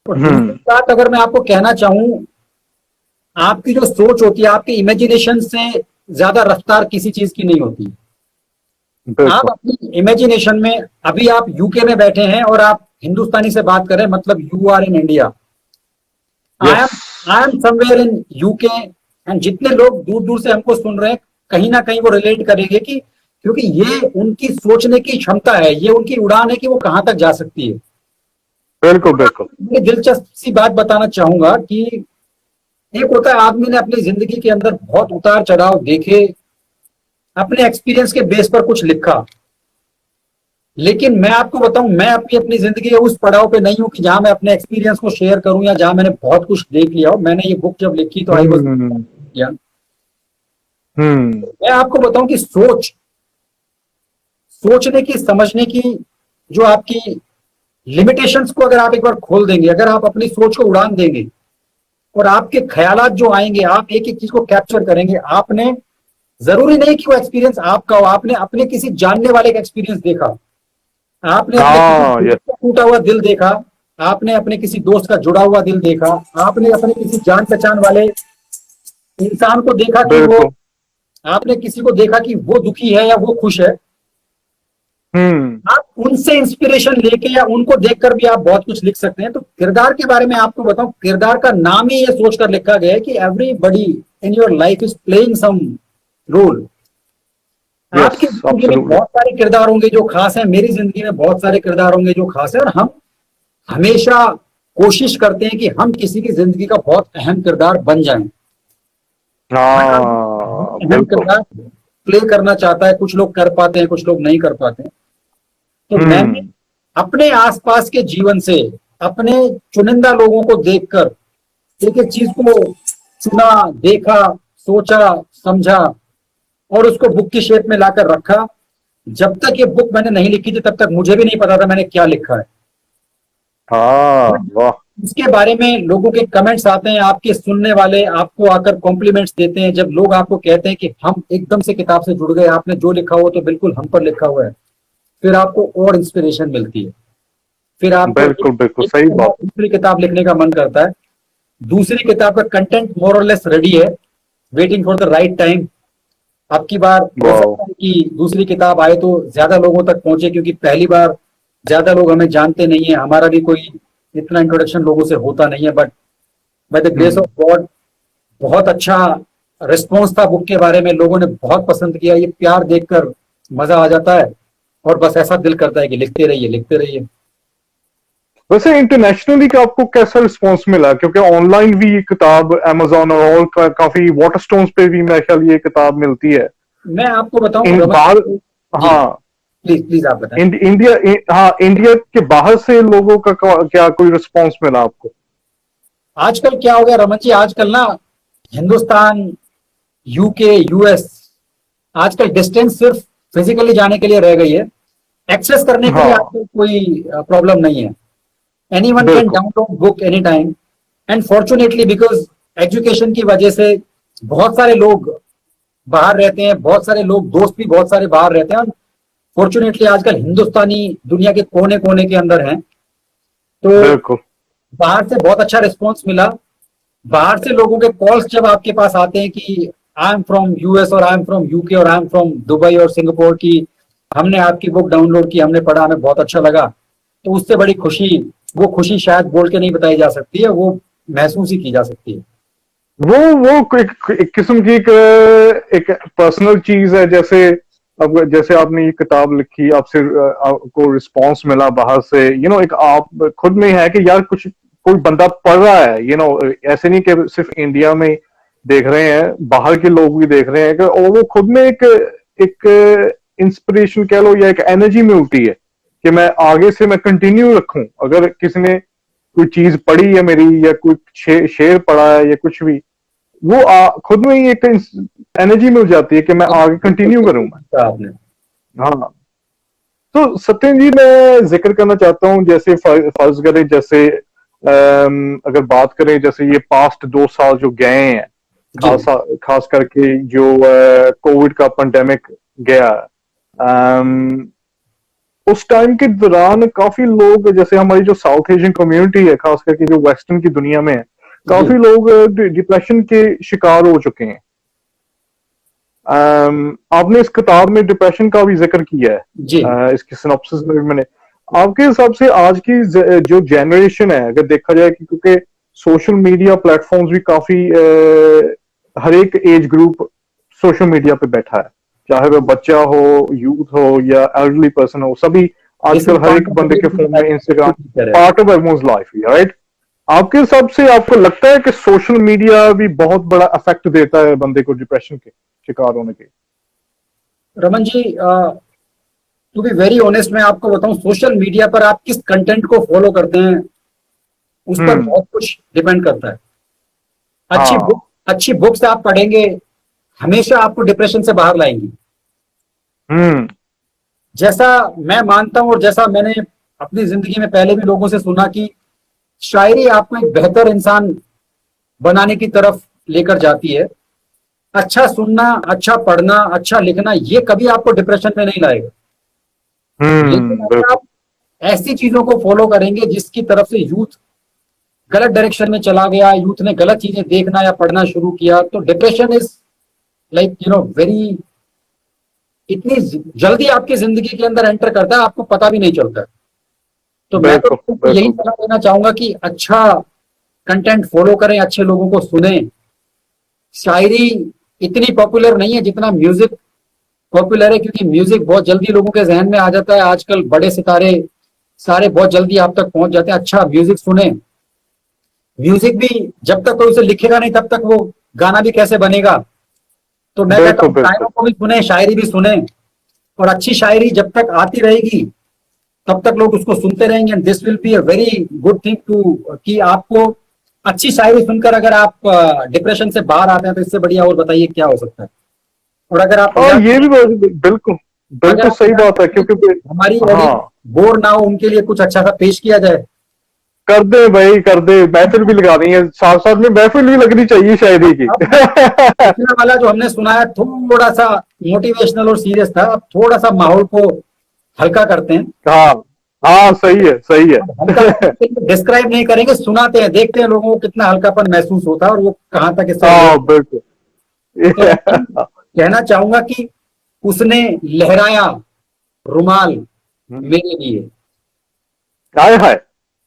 और दूसरी हम्म। बात अगर मैं आपको कहना चाहूं, आपकी जो सोच होती है, आपकी इमेजिनेशन से ज्यादा रफ्तार किसी चीज की नहीं होती। आप बिल्कुल। अपनी इमेजिनेशन में, अभी आप यूके में बैठे हैं और आप हिंदुस्तानी से बात करें, मतलब you are in India, I yes. Um I am somewhere in UK. And जितने लोग दूर दूर से हमको सुन रहे हैं, कहीं ना कहीं वो रिलेट करेंगे कि क्योंकि ये उनकी सोचने की क्षमता है, ये उनकी उड़ान है कि वो कहां तक जा सकती है। बिल्कुल बिल्कुल। मैं दिलचस्प सी बात बताना चाहूंगा कि एक होता है आदमी ने अपनी जिंदगी के अंदर बहुत उतार चढ़ाव देखे, अपने एक्सपीरियंस के बेस पर कुछ लिखा। लेकिन मैं आपको बताऊं, मैं अपनी अपनी जिंदगी के उस पड़ाव पे नहीं हूं कि जहां मैं अपने एक्सपीरियंस को शेयर करूं या जहां मैंने बहुत कुछ देख लिया हो। मैंने ये बुक जब लिखी तो आई वॉज, हम्म। हम्म। मैं आपको बताऊं कि सोचने की, समझने की, जो आपकी लिमिटेशंस को अगर आप एक बार खोल देंगे, अगर आप अपनी सोच को उड़ान देंगे और आपके ख्यालात जो आएंगे, आप एक एक चीज को कैप्चर करेंगे। आपने, जरूरी नहीं कि वो एक्सपीरियंस आपका हो, आपने अपने किसी जानने वाले का एक्सपीरियंस देखा, आपने अपने किसी हाँ दोस्त यस। का टूटा हुआ दिल देखा, आपने अपने किसी दोस्त का जुड़ा हुआ दिल देखा, आपने अपने किसी जान पहचान वाले इंसान को देखा कि वो, बिल्कुल। आपने किसी को देखा कि वो दुखी है या वो खुश है। हम्म। आप उनसे इंस्पिरेशन लेके या उनको देखकर भी आप बहुत कुछ लिख सकते हैं। तो किरदार के बारे में आपको बताऊं, किरदार का नाम ही ये सोचकर लिखा गया है कि everybody in your life is playing some role. Yes आपकी जिंदगी में एब्सोल्युटली। बहुत सारे किरदार होंगे जो खास हैं, मेरी जिंदगी में बहुत सारे किरदार होंगे जो खास है, और हम हमेशा कोशिश करते हैं कि हम किसी की जिंदगी का बहुत अहम किरदार बन जाएं। हर हाँ आदमी अहम बिल्कुल। किरदार प्ले करना चाहता है, कुछ लोग कर पाते हैं, कुछ लोग नहीं कर पाते हैं। तो मैंने हम्म। अपने आसपास के जीवन से, अपने चुनिंदा लोगों को देखकर एक एक चीज को चुना, देखा, सोचा, समझा और उसको बुक की शेप में लाकर रखा। जब तक ये बुक मैंने नहीं लिखी थी तब तक मुझे भी नहीं पता था मैंने क्या लिखा है। हाँ वाह। उसके बारे में लोगों के कमेंट्स आते हैं, आपके सुनने वाले आपको आकर कॉम्प्लीमेंट्स देते हैं। जब लोग आपको कहते हैं कि हम एकदम से किताब से जुड़ गए, आपने जो लिखा हो तो बिल्कुल हम पर लिखा हुआ है, फिर आपको और इंस्पिरेशन मिलती है। फिर आपको बिल्कुल बिल्कुल एक सही बात। दूसरी किताब लिखने का मन करता है। दूसरी किताब का कंटेंट मोर और लेस रेडी है, waiting for the right time. अब की बार हो वाह। सकता है कि दूसरी किताब आए तो ज्यादा लोगों तक पहुंचे, क्योंकि पहली बार ज्यादा लोग हमें जानते नहीं है, हमारा भी कोई इतना इंट्रोडक्शन लोगों से होता नहीं है। But by the grace of hmm. God बहुत अच्छा रिस्पॉन्स था बुक के बारे में, लोगों ने बहुत पसंद किया। ये प्यार देखकर मजा आ जाता है और बस ऐसा दिल करता है कि लिखते रहिए, लिखते रहिए। वैसे इंटरनेशनली का आपको कैसा रिस्पॉन्स मिला, क्योंकि ऑनलाइन भी ये किताब अमेजोन और ऑल काफी वाटरस्टोन्स पे भी मेरे ख्याल ये किताब मिलती है मैं आपको बताऊं इन रमन बाहर। जी, हाँ, प्लीज प्लीज आप बताएं। इंडिया, हाँ इंडिया के बाहर से लोगों का क्या कोई रिस्पॉन्स मिला आपको? आजकल क्या हो गया रमन जी, आजकल ना हिंदुस्तान, यूके, यूएस, आजकल डिस्टेंस सिर्फ फिजिकली जाने के लिए रह गई है। एक्सेस करने के लिए हाँ आजकल कोई प्रॉब्लम नहीं है। एनीवन कैन बिल्कुल। Download book any time. And fortunately because education की वजह से बहुत सारे लोग बाहर रहते हैं, बहुत सारे लोग दोस्त भी बहुत सारे बाहर रहते हैं। फॉर्चुनेटली आजकल हिंदुस्तानी दुनिया के कोने कोने के अंदर हैं, तो बिल्कुल बाहर से बहुत अच्छा रिस्पॉन्स मिला। बाहर से लोगों के कॉल्स जब आपके पास आते हैं कि आई एम फ्रॉम यूएस और आई एम फ्रॉम यूके और आई एम फ्रॉम दुबई और सिंगापुर की, हमने आपकी बुक डाउनलोड की, हमने पढ़ा, हमें बहुत अच्छा लगा, तो उससे बड़ी खुशी, वो खुशी शायद बोल के नहीं बताई जा सकती है, वो महसूस ही की जा सकती है। वो एक किस्म की एक पर्सनल चीज है। जैसे अब जैसे आपने ये किताब लिखी, आपसे आपको रिस्पांस मिला बाहर से, एक आप खुद में है कि यार कुछ कोई बंदा पढ़ रहा है, ऐसे नहीं कि सिर्फ इंडिया में देख रहे हैं, बाहर के लोग भी देख रहे हैं कि, और वो खुद में एक एक इंस्पिरेशन कह लो या एक एनर्जी मिलती है कि मैं आगे से मैं कंटिन्यू रखूं। अगर किसी ने कोई चीज पढ़ी है मेरी, या कोई शेर पढ़ा है या कुछ भी, वो खुद में ही एक एनर्जी मिल जाती है कि मैं आगे कंटिन्यू करूंगा। आपने हाँ, तो सत्यन जी मैं जिक्र करना चाहता हूँ, जैसे फर्ज करें, जैसे अगर बात करें, जैसे ये पास्ट 2 साल जो गए हैं, जी खास करके जो कोविड का पेंडेमिक गया, उस टाइम के दौरान काफी लोग, जैसे हमारी जो साउथ एशियन कम्युनिटी है, खास करके जो वेस्टर्न की दुनिया में है, जी काफी लोग डिप्रेशन के शिकार हो चुके हैं। आपने इस किताब में डिप्रेशन का भी जिक्र किया है, जी इसकी सिनॉप्सिस में भी मैंने। आपके हिसाब से आज की जो जनरेशन है, अगर देखा जाए कि क्योंकि सोशल मीडिया प्लेटफॉर्म्स भी काफी हर एक एज ग्रुप सोशल मीडिया पे बैठा है, चाहे वह बच्चा हो, यूथ हो या एल्डरली पर्सन हो, सभी आजकल हर एक बंदे के फोन में Instagram part of everyone's life, right? आपके हिसाब से आपको लगता है कि सोशल मीडिया भी बहुत बड़ा इफेक्ट देता है बंदे को डिप्रेशन के शिकार होने के? Raman ji, to be very honest मैं आपको बताऊं, सोशल मीडिया पर आप किस कंटेंट को फॉलो करते हैं उस पर हम्म। बहुत कुछ डिपेंड करता है। हाँ। अच्छी बुक्स आप पढ़ेंगे, हमेशा आपको डिप्रेशन से बाहर लाएंगी। हम्म। जैसा मैं मानता हूं और जैसा मैंने अपनी जिंदगी में पहले भी लोगों से सुना कि शायरी आपको एक बेहतर इंसान बनाने की तरफ लेकर जाती है। अच्छा सुनना, अच्छा पढ़ना, अच्छा लिखना, ये कभी आपको डिप्रेशन में नहीं लाएगा। लेकिन अगर बिल्कुल आप ऐसी चीजों को फॉलो करेंगे जिसकी तरफ से यूथ गलत डायरेक्शन में चला गया, यूथ ने गलत चीजें देखना या पढ़ना शुरू किया, तो डिप्रेशन इज लाइक वेरी, इतनी जल्दी आपकी जिंदगी के अंदर एंटर करता है, आपको पता भी नहीं चलता। तो मैं तो बिल्कुल आपको यही बिल्कुल सलाह देना चाहूंगा कि अच्छा कंटेंट फॉलो करें, अच्छे लोगों को सुने। शायरी इतनी पॉपुलर नहीं है जितना म्यूजिक पॉपुलर है, क्योंकि म्यूजिक बहुत जल्दी लोगों के जहन में आ जाता है। आजकल बड़े सितारे सारे बहुत जल्दी आप तक पहुंच जाते हैं। अच्छा म्यूजिक सुने। म्यूजिक भी जब तक कोई उसे लिखेगा नहीं तब तक वो गाना भी कैसे बनेगा। तो मैं कहता बिल्कुल हूँ बिल्कुल शायरों को भी सुने, शायरी भी सुने, और अच्छी शायरी जब तक आती रहेगी तब तक लोग उसको सुनते रहेंगे। And this will be a very good thing too, कि आपको अच्छी शायरी सुनकर अगर आप डिप्रेशन से बाहर आते हैं तो इससे बढ़िया और बताइए क्या हो सकता है। और अगर आप हाँ, मजाक, ये भी बिल्कुल अगर बिल्कुल आप सही मजाक बात है, करें क्योंकि कि हमारी हाँ, ऑडियंस बोर ना हो, उनके लिए कुछ अच्छा सा पेश किया जाए। कर दे भाई, कर दे, महफिल भी लगा रही है, साथ साथ में महफिल भी लगनी चाहिए शायरी की। अब पिछला वाला जो हमने सुना है थोड़ा सा मोटिवेशनल और सीरियस था, अब थोड़ा सा माहौल को हल्का करते हैं। हाँ हाँ, सही है सही है। अब हल्का डिस्क्राइब नहीं करेंगे, सुनाते हैं, देखते हैं लोगों को कितना हल्कापन महसूस होता है और वो कहाँ तक इससे हाँ रिलेट। बिल्कुल। तो मैं कहना चाहूंगा कि उसने लहराया रुमाल मेरे लिए, हाय हाय।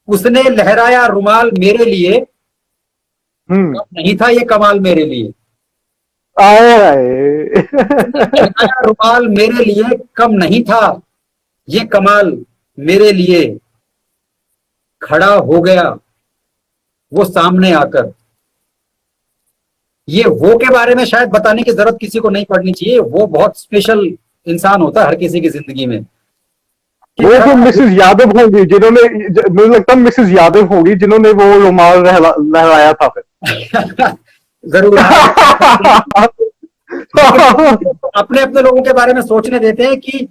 उसने लहराया रुमाल मेरे लिए, हम्म। कब नहीं था ये कमाल मेरे लिए। आए उसने हाय। लहराया रुमाल मेरे लिए, कम नहीं था ये कमाल मेरे लिए। खड़ा हो गया वो सामने आकर। ये वो के बारे में शायद बताने की जरूरत किसी को नहीं पड़नी चाहिए, वो बहुत स्पेशल इंसान होता है हर किसी की जिंदगी में। कि वो तो खड़ा मिसेस यादव होंगी जिन्होंने, मुझे लगता है मिसेस यादव होंगी जिन्होंने वो रुमाल लहराया था फिर। जरूर आप लेकिन अपने अपने लोगों के बारे में सोचने देते हैं कि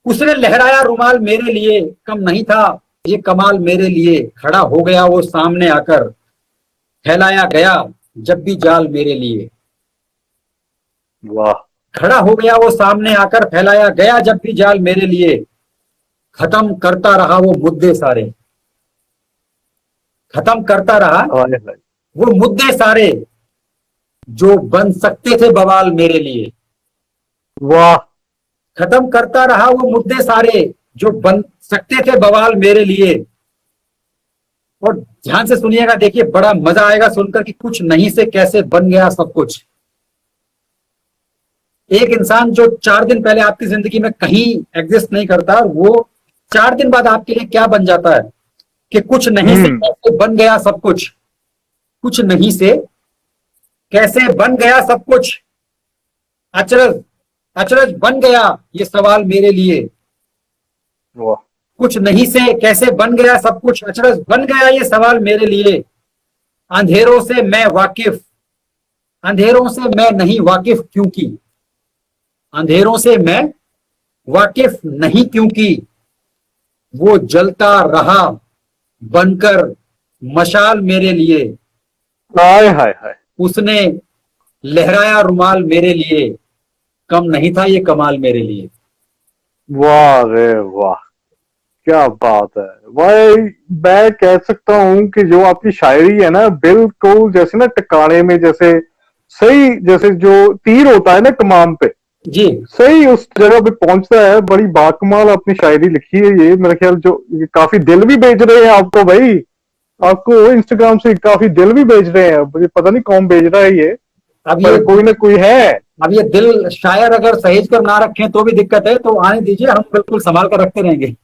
उसने लहराया रुमाल मेरे लिए, कम नहीं था ये कमाल मेरे लिए, खड़ा हो गया वो सामने आकर, फैलाया गया जब भी जाल मेरे लिए। वाह। खड़ा हो गया वो सामने आकर, फैलाया गया जब भी जाल मेरे लिए, खत्म करता रहा वो मुद्दे सारे। खत्म करता रहा हाय हाय। वो मुद्दे सारे जो बन सकते थे बवाल मेरे लिए। वाह। खत्म करता रहा वो मुद्दे सारे जो बन सकते थे बवाल मेरे लिए। और ध्यान से सुनिएगा, देखिए बड़ा मजा आएगा सुनकर कि कुछ नहीं से कैसे बन गया सब कुछ। एक इंसान जो 4 दिन पहले आपकी जिंदगी में कहीं एग्जिस्ट नहीं करता, वो 4 दिन बाद आपके लिए क्या बन जाता है कि कुछ नहीं से कैसे बन गया सब कुछ। कुछ नहीं से कैसे बन गया सब कुछ। अचरज अचरज बन गया ये सवाल मेरे लिए। वाह। कुछ नहीं से कैसे बन गया सब कुछ, अचरज बन गया ये सवाल मेरे लिए। अंधेरों से मैं वाकिफ, अंधेरों से मैं नहीं वाकिफ क्योंकि, अंधेरों से मैं वाकिफ नहीं क्योंकि वो जलता रहा बनकर मशाल मेरे लिए। हाय हाय हाय। उसने लहराया रुमाल मेरे लिए, कम नहीं था ये कमाल मेरे लिए। वाह रे वाह, क्या बात है भाई। मैं कह सकता हूँ कि जो आपकी शायरी है ना, बिल्कुल जैसे ना टिकाने में, जैसे सही, जैसे जो तीर होता है ना कमान पे, जी सही उस जगह पे पहुंचता है। बड़ी बाकमाल आपने शायरी लिखी है ये। मेरे ख्याल जो ये काफी दिल भी बेच रहे हैं आपको भाई, आपको इंस्टाग्राम से काफी दिल भी बेच रहे हैं। मुझे पता नहीं कौन बेच रहा है ये, अब ये पर कोई ना कोई है। अब ये दिल शायर अगर सहेज कर ना रखें तो भी दिक्कत है, तो आने दीजिए, हम बिल्कुल संभाल कर रखते रहेंगे।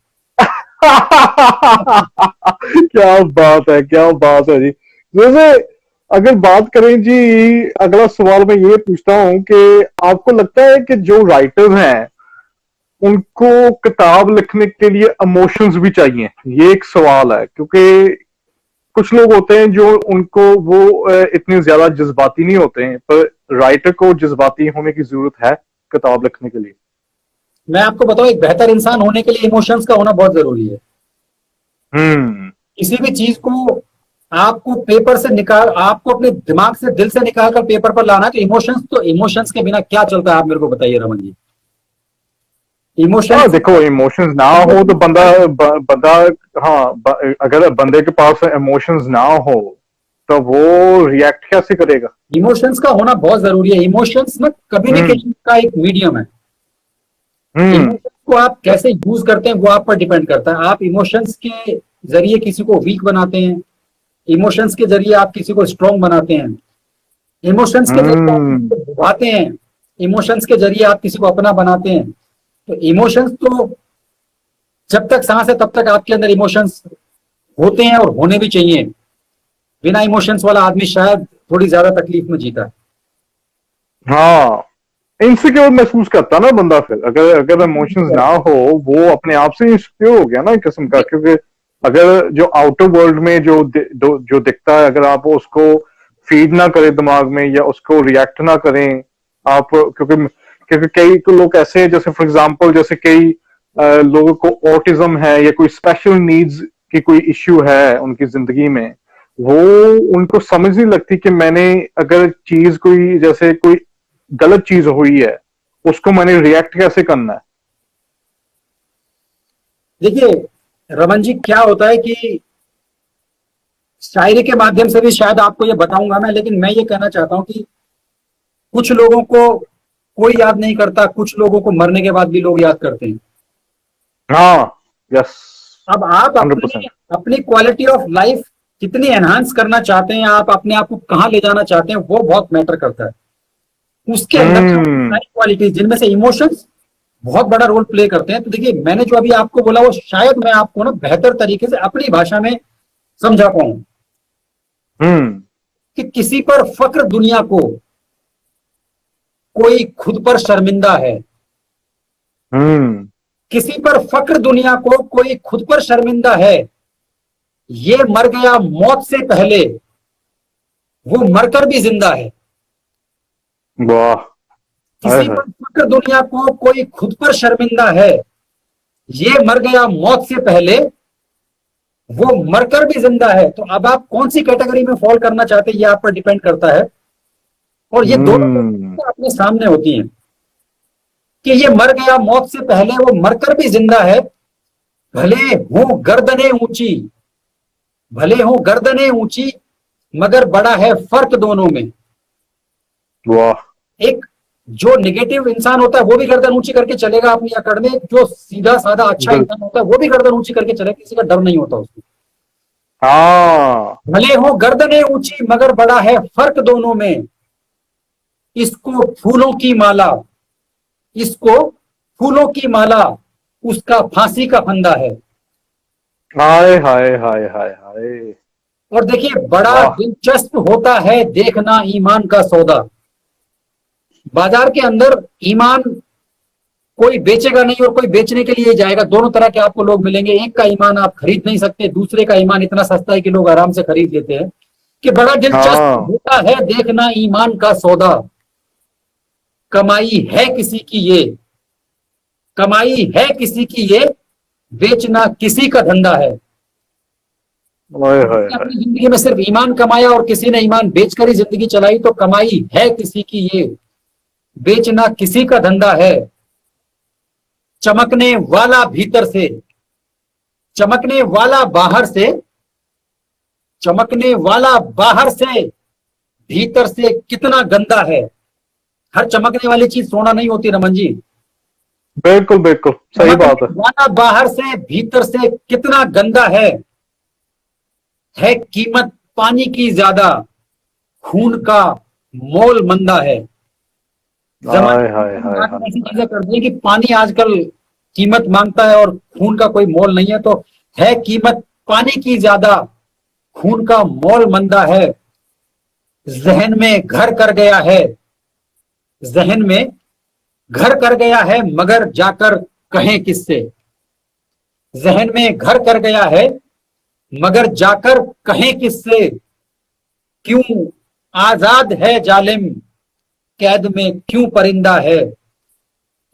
क्या बात है, क्या बात है जी। वैसे अगर बात करें जी, अगला सवाल मैं ये पूछता हूँ कि आपको लगता है कि जो राइटर्स हैं उनको किताब लिखने के लिए इमोशंस भी चाहिए? ये एक सवाल है, क्योंकि कुछ लोग होते हैं जो उनको वो इतने ज्यादा जज्बाती नहीं होते हैं, पर राइटर को जज्बाती होने की जरूरत है किताब लिखने के लिए। मैं आपको बताऊं, एक बेहतर इंसान होने के लिए इमोशंस का होना बहुत जरूरी है। हम्म। किसी भी चीज को आपको पेपर से निकाल, आपको अपने दिमाग से, दिल से निकाल कर पेपर पर लाना है, तो इमोशंस के बिना क्या चलता है आप मेरे को बताइए रमन जी। इमोशंस, देखो इमोशंस ना हो तो बंदा, हाँ, अगर बंदे के पास इमोशंस ना हो तो वो रिएक्ट कैसे करेगा? इमोशंस का होना बहुत जरूरी है। इमोशंस में कम्युनिकेशन का एक मीडियम है। इमोशंस को आप कैसे यूज करते हैं वो आप पर डिपेंड करता है। आप इमोशंस के जरिए किसी को वीक बनाते हैं, इमोशंस के जरिए आप किसी को स्ट्रॉन्ग बनाते हैं, इमोशंस के जरिए आप किसी को डुबाते हैं, इमोशंस के जरिए आप किसी को अपना बनाते हैं। तो इमोशंस तो जब तक सांस है तब तक आपके अंदर इमोशंस होते हैं और होने भी चाहिए। बिना इमोशंस वाला आदमी शायद थोड़ी ज्यादा तकलीफ में जीता है। हाँ, इनसिक्योर महसूस करता ना बंदा फिर, अगर अगर इमोशंस ना हो, वो अपने आप से इनसिक्योर हो गया ना एक किस्म का। क्योंकि अगर जो आउटर वर्ल्ड में जो दिखता है, अगर आप उसको फीड ना करें दिमाग में या उसको रिएक्ट ना करें आप, क्योंकि क्योंकि कई लोग ऐसे हैं, जैसे फॉर एग्जांपल जैसे कई लोगों को ऑटिज्म है या कोई स्पेशल नीड्स की कोई इश्यू है उनकी जिंदगी में, वो उनको समझ नहीं लगती कि मैंने अगर चीज कोई, जैसे कोई गलत चीज हुई है, उसको मैंने रिएक्ट कैसे करना है। देखिए रमन जी, क्या होता है कि शायरी के माध्यम से भी शायद आपको ये बताऊंगा मैं, लेकिन मैं ये कहना चाहता हूं कि कुछ लोगों को कोई याद नहीं करता, कुछ लोगों को मरने के बाद भी लोग याद करते हैं। हाँ, यस, अब आप 100%। अपनी क्वालिटी ऑफ लाइफ कितनी एनहांस करना चाहते हैं, आप अपने आप को कहां ले जाना चाहते हैं, वो बहुत मैटर करता है। उसके अंदर सारी क्वालिटी जिनमें से इमोशंस बहुत बड़ा रोल प्ले करते हैं। तो देखिए, मैंने जो अभी आपको बोला वो शायद मैं आपको ना बेहतर तरीके से अपनी भाषा में समझा पाऊं हम्म। कि किसी पर फक्र दुनिया को, कोई खुद पर शर्मिंदा है। हम्म। किसी पर फक्र दुनिया को, कोई खुद पर शर्मिंदा है। ये मर गया मौत से पहले, वो मरकर भी जिंदा है। वाह। हाय किसी हाय। पर फक्र दुनिया को, कोई खुद पर शर्मिंदा है। ये मर गया मौत से पहले, वो मरकर भी जिंदा है। तो अब आप कौन सी कैटेगरी में फॉल करना चाहते हैं, ये आप पर डिपेंड करता है। और ये दोनों हम्म। कैटेगरी अपने सामने होती हैं कि ये मर गया मौत से पहले, वो मरकर भी जिंदा है। भले हो गर्दनें ऊंची, भले हो गर्दनें ऊंची, मगर बड़ा है फर्क दोनों में। वाह। एक जो नेगेटिव इंसान होता है वो भी गर्दन ऊंची करके चलेगा अपनी अकड़ में, जो सीधा साधा अच्छा बिल इंसान होता है वो भी गर्दन ऊंची करके चलेगा, किसी का डर नहीं होता उसको। हाँ। भले हो गर्दनें ऊंची, मगर बड़ा है फर्क दोनों में। इसको फूलों की माला, इसको फूलों की माला, उसका फांसी का फंदा है। हाय हाय हाय हाय हाय। और देखिए, बड़ा वाह। दिलचस्प होता है देखना ईमान का सौदा। बाजार के अंदर ईमान कोई बेचेगा नहीं और कोई बेचने के लिए जाएगा। दोनों तरह के आपको लोग मिलेंगे। एक का ईमान आप खरीद नहीं सकते, दूसरे का ईमान इतना सस्ता है कि लोग आराम से खरीद लेते हैं। कि बड़ा दिलचस्प हाँ। होता है देखना ईमान का सौदा। कमाई है किसी की ये, कमाई है किसी की ये, बेचना किसी का धंधा है। हाय हाय जिसने हाय। अपनी जिंदगी में सिर्फ ईमान कमाया और किसी ने ईमान बेचकर ही जिंदगी चलाई, तो कमाई है किसी की ये, बेचना किसी का धंधा है। चमकने वाला भीतर से, चमकने वाला बाहर से, चमकने वाला बाहर से, भीतर से कितना गंदा है। हर चमकने वाली चीज सोना नहीं होती रमन जी। बिल्कुल बिल्कुल सही बात चमकने है। वाला बाहर से, भीतर से कितना गंदा है कीमत पानी की ज्यादा, खून का मोल मंदा है। हाय जमाने हाय हाय ने ऐसी हाय। चीजें कर दी कि पानी आजकल कीमत मांगता है और खून का कोई मोल नहीं है। तो है कीमत पानी की ज्यादा, खून का मोल मंदा है। जहन में घर कर गया है, जहन में घर कर गया है, मगर जाकर कहें किससे। जहन में घर कर गया है, मगर जाकर कहें किससे। क्यों आजाद है जालिम, कैद में क्यों परिंदा है।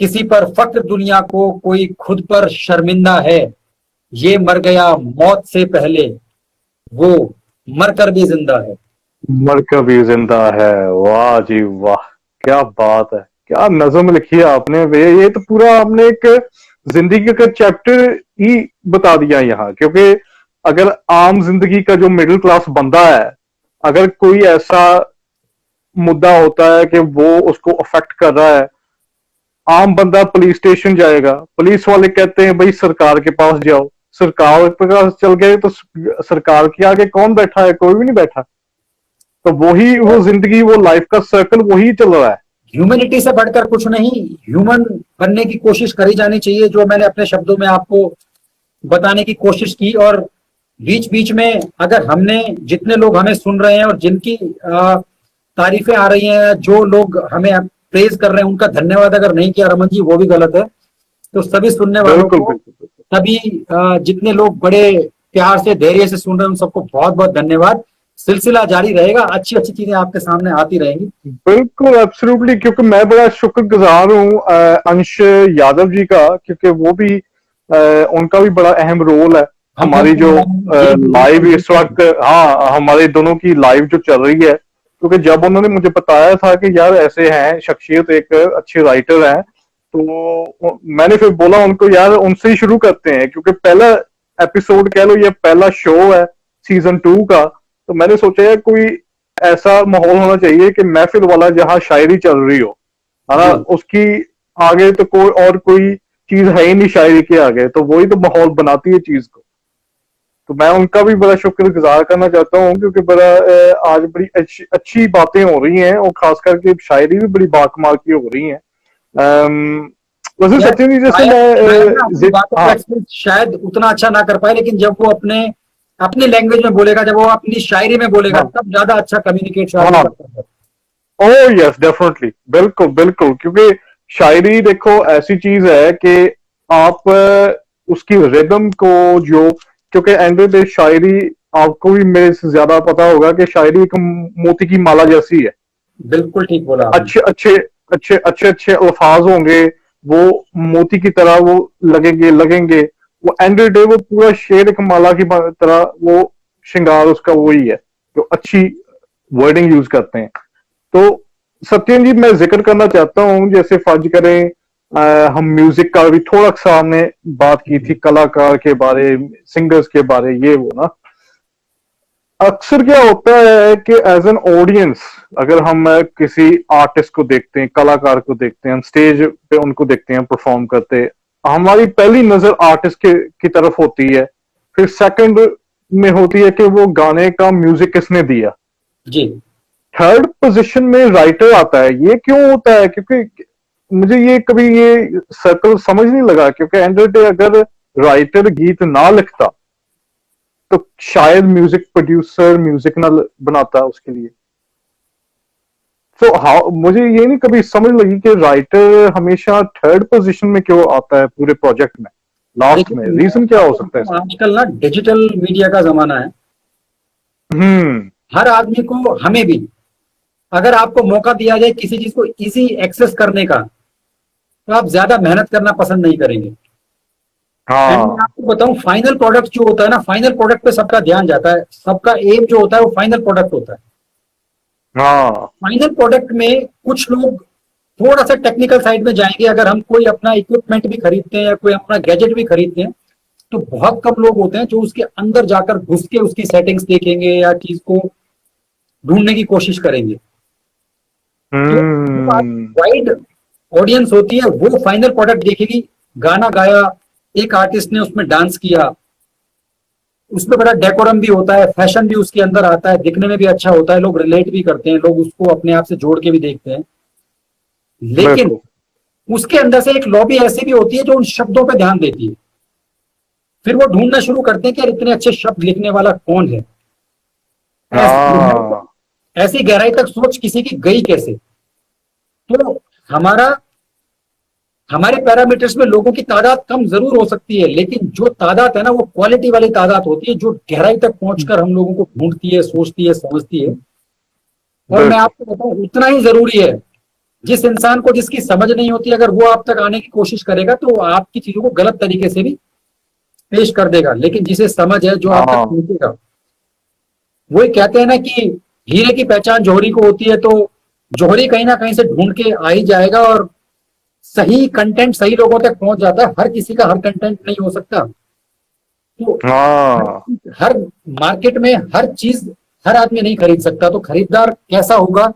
किसी पर फक्र दुनिया को, कोई खुद पर शर्मिंदा है। ये मर गया मौत से पहले, वो मरकर भी जिंदा है। मरकब भी जिंदा है। वाह जी वाह। क्या बात है, क्या नज्म लिखी है आपने वे। ये तो पूरा आपने एक जिंदगी का चैप्टर ही बता दिया यहाँ। क्योंकि अगर आम जिंदगी का जो मिडिल क्लास बंदा है, अगर कोई ऐसा मुद्दा होता है कि वो उसको अफेक्ट कर रहा है, आम बंदा पुलिस स्टेशन जाएगा, पुलिस वाले कहते हैं भाई सरकार के पास जाओ, सरकार के पास चल गए तो सरकार के आगे कौन बैठा है, कोई भी नहीं बैठा। तो वही वो जिंदगी, वो लाइफ का सर्कल वही चल रहा है। ह्यूमैनिटी से बढ़कर कुछ नहीं, ह्यूमन बनने की कोशिश करी जानी चाहिए, जो मैंने अपने शब्दों में आपको बताने की कोशिश की। और बीच बीच में अगर हमने, जितने लोग हमें सुन रहे हैं और जिनकी तारीफें आ रही हैं, जो लोग हमें प्रेज कर रहे हैं, उनका धन्यवाद अगर नहीं किया रमन जी, वो भी गलत है। तो सभी सुनने वालों बिल्कुल को, बिल्कुल सभी जितने लोग बड़े प्यार से धैर्य से सुन रहे हैं, उन सबको बहुत बहुत धन्यवाद। सिलसिला जारी रहेगा, अच्छी अच्छी चीजें आपके सामने आती रहेंगी। बिल्कुल एब्सोल्युटली। क्योंकि मैं बड़ा शुक्रगुजार हूँ अंश यादव जी का, क्योंकि वो भी उनका भी बड़ा अहम रोल है हम हमारी जो लाइव इस ये वक्त, हाँ हमारे दोनों की लाइव जो चल रही है। क्योंकि जब उन्होंने मुझे बताया था कि यार ऐसे हैं शख्सियत, एक अच्छे राइटर हैं, तो मैंने फिर बोला उनको यार उनसे ही शुरू करते हैं, क्योंकि पहला एपिसोड कह लो, ये पहला शो है सीजन 2 का। तो मैंने सोचा यार कोई ऐसा माहौल होना चाहिए कि महफिल वाला, जहां शायरी चल रही हो, है ना, जी, उसकी आगे तो कोई और कोई चीज है ही नहीं शायरी के आगे। तो वही तो माहौल बनाती है चीज को। तो मैं उनका भी बड़ा शुक्रगुजार करना चाहता हूँ, क्योंकि बड़ा आज बड़ी अच्छी बातें हो रही हैं, और खास करके शायरी भी बड़ी बाकमाल की हो रही है। वैसे सचिन जी, जैसे शायद मैं अपनी बातों को हाँ। एक्सप्रेस शायद उतना अच्छा ना कर पाए, लेकिन जब वो अपने अपनी लैंग्वेज में बोलेगा, जब वो अपनी शायरी में बोलेगा हाँ तब ज्यादा अच्छा कम्युनिकेट शायरी हाँ, करता है। ओह यस डेफिनेटली, बिल्कुल बिल्कुल, क्योंकि शायरी देखो ऐसी चीज है कि आप उसकी रिदम को जो, क्योंकि एंड ऑफ द डे शायरी, आपको भी मेरे से ज्यादा पता होगा कि शायरी एक मोती की माला जैसी है। बिल्कुल ठीक बोला आपने। अच्छे अच्छे अच्छे अल्फाज होंगे, वो मोती की तरह वो लगेंगे लगेंगे, वो एंड ऑफ द डे वो पूरा शेर एक माला की तरह, वो श्रृंगार उसका वही है, जो अच्छी वर्डिंग यूज करते हैं। तो सत्यम जी, मैं जिक्र करना चाहता हूँ, जैसे फर्ज करें हम म्यूजिक का भी थोड़ा सा हमने बात की थी, कलाकार के बारे, सिंगर्स के बारे, ये वो ना, अक्सर क्या होता है कि एज एन ऑडियंस, अगर हम किसी आर्टिस्ट को देखते हैं, कलाकार को देखते हैं, हम स्टेज पे उनको देखते हैं परफॉर्म करते, हमारी पहली नजर आर्टिस्ट की तरफ होती है, फिर सेकंड में होती है कि वो गाने का म्यूजिक किसने दिया, जी थर्ड पोजीशन में राइटर आता है। ये क्यों होता है? क्योंकि मुझे ये कभी ये सर्कल समझ नहीं लगा, क्योंकि एंड ऑफ द डे अगर राइटर गीत ना लिखता तो शायद म्यूजिक प्रोड्यूसर म्यूजिक ना बनाता उसके लिए। तो हाउ, मुझे ये नहीं कभी समझ लगी कि राइटर हमेशा थर्ड पोजीशन में क्यों आता है पूरे प्रोजेक्ट में, लास्ट में, देखिए, रीजन क्या हो सकता है इसका? आजकल ना डिजिटल मीडिया का जमाना है। हम्म। हर आदमी को, हमें भी, अगर आपको मौका दिया जाए किसी चीज को इजी एक्सेस करने का, तो आप ज्यादा मेहनत करना पसंद नहीं करेंगे। एंड मैं हाँ आपको बताऊं, फाइनल प्रोडक्ट जो होता है ना, फाइनल प्रोडक्ट पे सबका ध्यान जाता है, सबका एम जो होता है वो फाइनल प्रोडक्ट होता है। हाँ। फाइनल प्रोडक्ट में कुछ लोग थोड़ा सा टेक्निकल साइड में जाएंगे। अगर हम कोई अपना इक्विपमेंट भी खरीदते हैं या कोई अपना गैजेट भी खरीदते हैं, तो बहुत कम लोग होते हैं जो उसके अंदर जाकर घुस के उसकी सेटिंग्स देखेंगे या चीज को ढूंढने की कोशिश करेंगे। तो हम्म। वाइड ऑडियंस होती है, वो फाइनल प्रोडक्ट देखेगी। गाना गाया, एक आर्टिस्ट ने उसमें डांस किया, उसमें बड़ा डेकोरम भी होता है, फैशन भी उसके अंदर आता है, दिखने में भी अच्छा होता है, लोग रिलेट भी करते हैं, लोग उसको अपने आप से जोड़ के भी देखते हैं। लेकिन बिल्कुल। उसके अंदर से एक लॉबी ऐसी भी होती है जो उन शब्दों पे ध्यान देती है। फिर वो ढूंढना शुरू करते हैं कि यार इतने अच्छे शब्द लिखने वाला कौन है, हाँ। ऐसी गहराई तक सोच किसी की गई कैसे। तो हमारा हमारे पैरामीटर्स में लोगों की तादाद कम जरूर हो सकती है, लेकिन जो तादाद है ना, वो क्वालिटी वाली तादाद होती है, जो गहराई तक पहुंचकर हम लोगों को ढूंढती है, सोचती है, समझती है। और मैं बिल्कुल। आपको बताऊं, उतना ही जरूरी है। जिस इंसान को जिसकी समझ नहीं होती, अगर वो आप तक आने की कोशिश करेगा तो वो आपकी चीजों को गलत तरीके से भी पेश कर देगा। लेकिन जिसे समझ है, जो आप तक हाँ पहुंचेगा, वही कहते हैं ना कि हीरे की पहचान जौहरी को होती है। तो जौहरी कहीं ना कहीं से ढूंढ के आ ही जाएगा, और सही कंटेंट सही लोगों तक पहुंच जाता है। हर किसी का हर कंटेंट नहीं हो सकता। तो हाँ। हर मार्केट में हर चीज हर आदमी नहीं खरीद सकता। तो खरीदार कैसा होगा,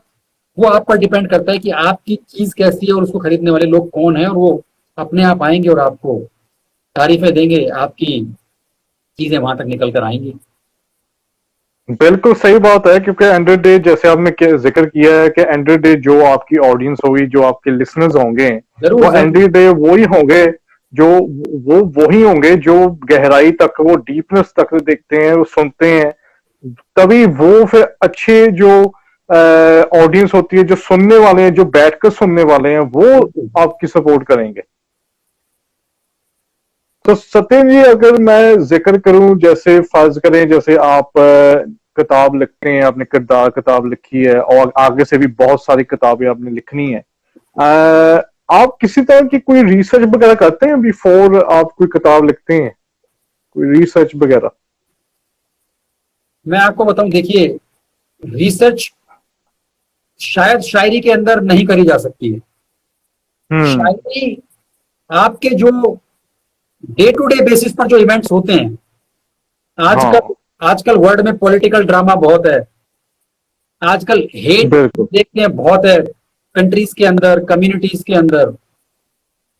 वो आप पर डिपेंड करता है कि आपकी चीज कैसी है और उसको खरीदने वाले लोग कौन है। और वो अपने आप आएंगे और आपको तारीफें देंगे, आपकी चीजें वहां तक निकल कर आएंगी। बिल्कुल सही बात है, क्योंकि एंड ऑफ डे जैसे आपने जिक्र किया है कि एंड ऑफ डे जो आपकी ऑडियंस होगी, जो आपके लिसनर्स होंगे, जरूर वो एंड जरूर। ऑफ डे वही होंगे, जो वो वही होंगे जो गहराई तक, वो डीपनेस तक देखते हैं, वो सुनते हैं। तभी वो फिर अच्छे जो ऑडियंस होती है, जो सुनने वाले हैं, जो बैठकर सुनने वाले हैं, वो बिल्कुल। आपकी सपोर्ट करेंगे। तो सत्यम जी, अगर मैं जिक्र करूं, जैसे फर्ज करें, जैसे आप किताब लिखते हैं, आपने किरदार किताब लिखी है, और आगे से भी बहुत सारी किताबें आपने लिखनी है, आप किसी तरह की कोई रिसर्च वगैरह करते हैं बिफोर आप कोई किताब लिखते हैं, कोई रिसर्च वगैरह? मैं आपको बताऊं, देखिए, रिसर्च शायद शायरी के अंदर नहीं करी जा सकती है। हम्म। शायरी आपके जो डे टू डे बेसिस पर जो इवेंट्स होते हैं, हाँ आजकल आजकल वर्ल्ड में पॉलिटिकल ड्रामा बहुत है। आजकल हेट बिल्कुल देखते हैं बहुत है, कंट्रीज के अंदर, कम्युनिटीज के अंदर।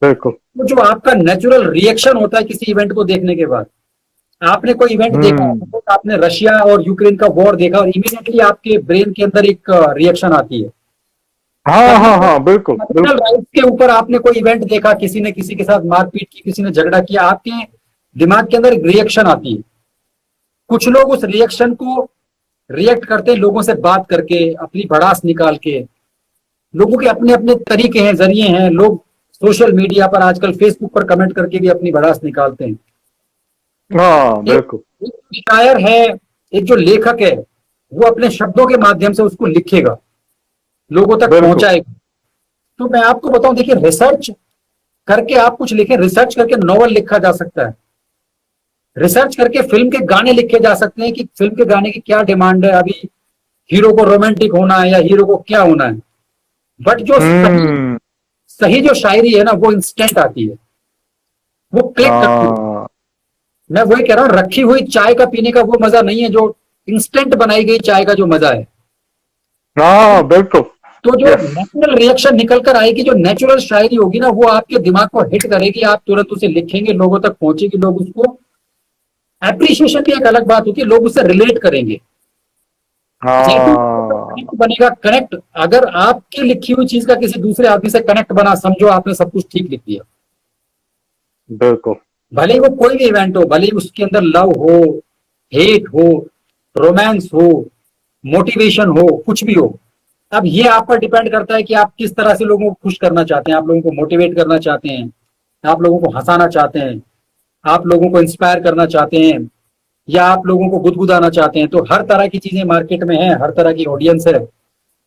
बिल्कुल। तो जो आपका नेचुरल रिएक्शन होता है किसी इवेंट को देखने के बाद, आपने कोई इवेंट देखा, हम्म। suppose आपने रशिया और यूक्रेन का वॉर देखा, और इमीडिएटली आपके ब्रेन के अंदर एक रिएक्शन आती है। हाँ हाँ हाँ, बिल्कुल पर्सनल बिल्कुल। राइट्स के ऊपर आपने कोई इवेंट देखा, किसी ने किसी के साथ मारपीट की, किसी ने झगड़ा किया, आपके दिमाग के अंदर एक रिएक्शन आती है। कुछ लोग उस रिएक्शन को रिएक्ट करते हैं लोगों से बात करके, अपनी भड़ास निकाल के। लोगों के अपने अपने तरीके हैं, जरिए हैं। लोग सोशल मीडिया पर आजकल फेसबुक पर कमेंट करके भी अपनी भड़ास निकालते हैं। हाँ एक बिल्कुल। एक शायर है, एक जो लेखक है, वो अपने शब्दों के माध्यम से उसको लिखेगा, लोगों तक बिल्कुल। पहुंचाएगा। तो मैं आपको बताऊं, देखिए, रिसर्च करके आप कुछ लिखें, रिसर्च करके नॉवल लिखा जा सकता है, रिसर्च करके फिल्म के गाने लिखे जा सकते हैं कि फिल्म के गाने की क्या डिमांड है, अभी हीरो को रोमांटिक होना है या हीरो को क्या होना है। बट जो सही हम्म। सही जो शायरी है ना, वो इंस्टेंट आती है, वो क्लिक करती है। हाँ मैं वही कह रहा हूं, रखी हुई चाय का पीने का वो मजा नहीं है जो इंस्टेंट बनाई गई चाय का जो मजा है। हाँ बिल्कुल। तो जो यस। नेचुरल रिएक्शन निकल कर आएगी, जो नेचुरल शायरी होगी ना, वो आपके दिमाग को हिट करेगी, आप तुरंत उसे लिखेंगे, लोगों तक पहुंचेगी, लोग उसको, एप्रिसिएशन भी एक अलग बात होती है, लोग उससे रिलेट करेंगे। जैसे हाँ कनेक्ट बनेगा, कनेक्ट, अगर आपकी लिखी हुई चीज का किसी दूसरे आदमी से कनेक्ट बना, समझो आपने सब कुछ ठीक लिख दिया। बिल्कुल। भले ही वो कोई भी इवेंट हो, भले ही उसके अंदर लव हो, हेट हो, रोमांस हो, मोटिवेशन हो, कुछ भी हो। अब ये आप पर डिपेंड करता है कि आप किस तरह से लोगों को खुश करना चाहते हैं, आप लोगों को मोटिवेट करना चाहते हैं, आप लोगों को हंसाना चाहते हैं, आप लोगों को इंस्पायर करना चाहते हैं, या आप लोगों को गुदगुदाना चाहते हैं। तो हर तरह की चीजें मार्केट में है, हर तरह की ऑडियंस है,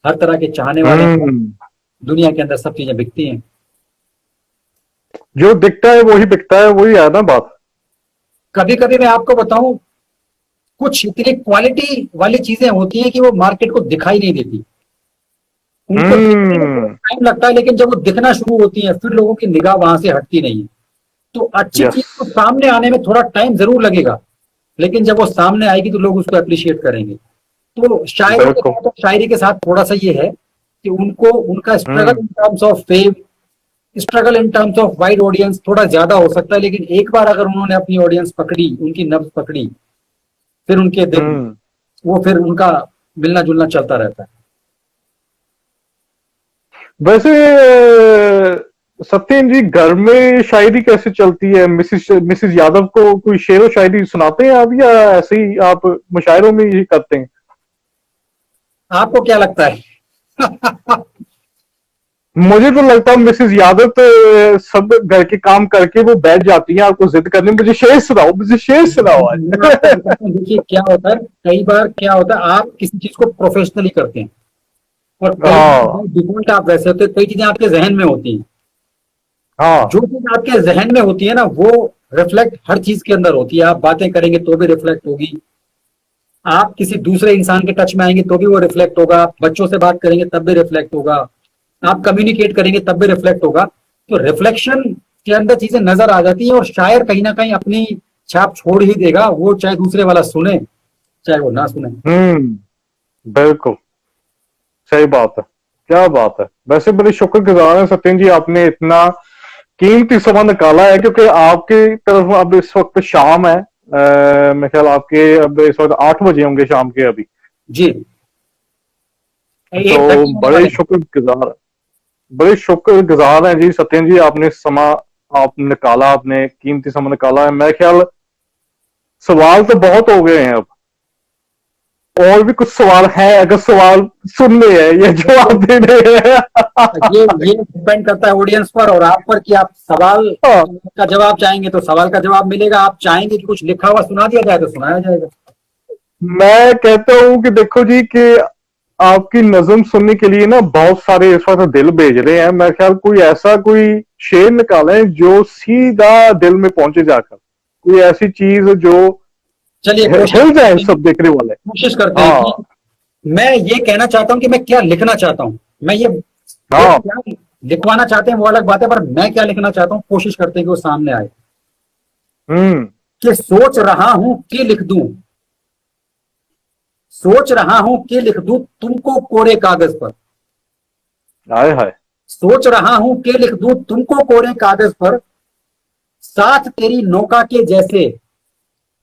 हर तरह के चाहने वाले हैं। हम्म। दुनिया के अंदर सब चीजें बिकती हैं। जो दिखता है वही बिकता है, वही है ना बात। कभी कभी मैं आपको बताऊं, कुछ इतनी क्वालिटी वाली चीजें होती हैं कि वो मार्केट को दिखाई नहीं देती, उनको दिखने में हम्म। टाइम लगता है, लेकिन जब वो दिखना शुरू होती है फिर लोगों की निगाह वहां से हटती नहीं है। तो अच्छी यस। चीज को सामने आने में थोड़ा टाइम जरूर लगेगा, लेकिन जब वो सामने आएगी तो लोग उसको अप्रिशिएट करेंगे। तो शायरों के बिल्कुल। साथ, शायरी के साथ थोड़ा सा ये है कि उनको उनका struggle hmm. In terms of fame, struggle in terms of wide audience थोड़ा ज्यादा हो सकता है, लेकिन एक बार अगर उन्होंने अपनी ऑडियंस पकड़ी, उनकी नब्ज पकड़ी, फिर उनके दिल, हम्म। वो फिर उनका मिलना जुलना चलता रहता है। वैसे सत्येंद्र जी, घर में शायरी कैसे चलती है? मिसिस मिसिस यादव को कोई शेरो शायरी सुनाते हैं आप, या ऐसे ही आप मुशायरों में ही करते हैं? आपको क्या लगता है? मुझे तो लगता है मिसिस यादव तो सब घर के काम करके वो बैठ जाती हैं आपको जिद करने, मुझे शेर सुनाओ, मुझे शेर सुनाओ मैं आज। आपको बताता हूँ, देखिए क्या होता है, कई बार क्या होता है, आप किसी चीज को प्रोफेशनली करते हैं, और कई हाँ। डिफॉल्ट आप वैसे होते हैं, कई चीजें आपके जहन में होती हैं। हाँ। जो चीज आपके जहन में होती है ना, वो रिफ्लेक्ट हर चीज के अंदर होती है। आप बातें करेंगे तो भी रिफ्लेक्ट होगी, आप किसी दूसरे इंसान के टच में आएंगे तो भी वो रिफ्लेक्ट होगा, आप बच्चों से बात करेंगे तब भी रिफ्लेक्ट होगा, आप कम्युनिकेट करेंगे तब भी रिफ्लेक्ट होगा। तो रिफ्लेक्शन के अंदर चीजें नजर आ जाती है, और शायर कहीं ना कहीं अपनी छाप छोड़ ही देगा, वो चाहे दूसरे वाला सुने चाहे वो ना सुने। बिल्कुल सही बात है। क्या बात है। वैसे बड़े शुक्रगुजार हैं सत्येंद्र जी, आपने इतना कीमती समय निकाला है, क्योंकि आपके तरफ अब इस वक्त शाम है। मेरे ख्याल आपके अब इस वक्त 8 बजे होंगे शाम के अभी। जी, तो 8:30 होने बड़े वाले हैं। शुक्रगुजार, बड़े शुक्रगुजार हैं जी सत्येंद्र जी, आपने समा आप निकाला, आपने कीमती समय निकाला है। मेरे ख्याल सवाल तो बहुत हो गए हैं अब, और भी कुछ सवाल हैं, अगर सवाल सुनने हैं या जवाब देने हैं। ये डिपेंड करता है ऑडियंस पर और आप पर कि आप सवाल हाँ, का जवाब चाहेंगे तो सवाल का जवाब मिलेगा, आप चाहेंगे कि कुछ लिखा हुआ सुना दिया जाए तो सुनाया जाएगा। मैं कहता हूं कि देखो जी, कि आपकी नज्म सुनने के लिए ना बहुत सारे इस वक्त दिल भेज रहे हैं। मेरे ख्याल कोई ऐसा कोई शेर निकालें जो सीधा दिल में पहुंचे जाकर, कोई ऐसी चीज जो चलिए हिल जाए सब देखने वाले। कोशिश करते हैं कि हाँ। मैं ये कहना चाहता हूं कि मैं क्या लिखना चाहता हूं। मैं ये हाँ। क्या लिखवाना चाहते हैं वो अलग बात है, पर मैं क्या लिखना चाहता हूं कोशिश करते हैं कि वो सामने आए। हम्म। कि सोच रहा हूं कि लिख दूं, सोच रहा हूं कि लिख दूं तुमको कोरे कागज पर, हाय हाय। सोच रहा हूं कि लिख दूं तुमको कोरे कागज पर, साथ तेरी नौका के जैसे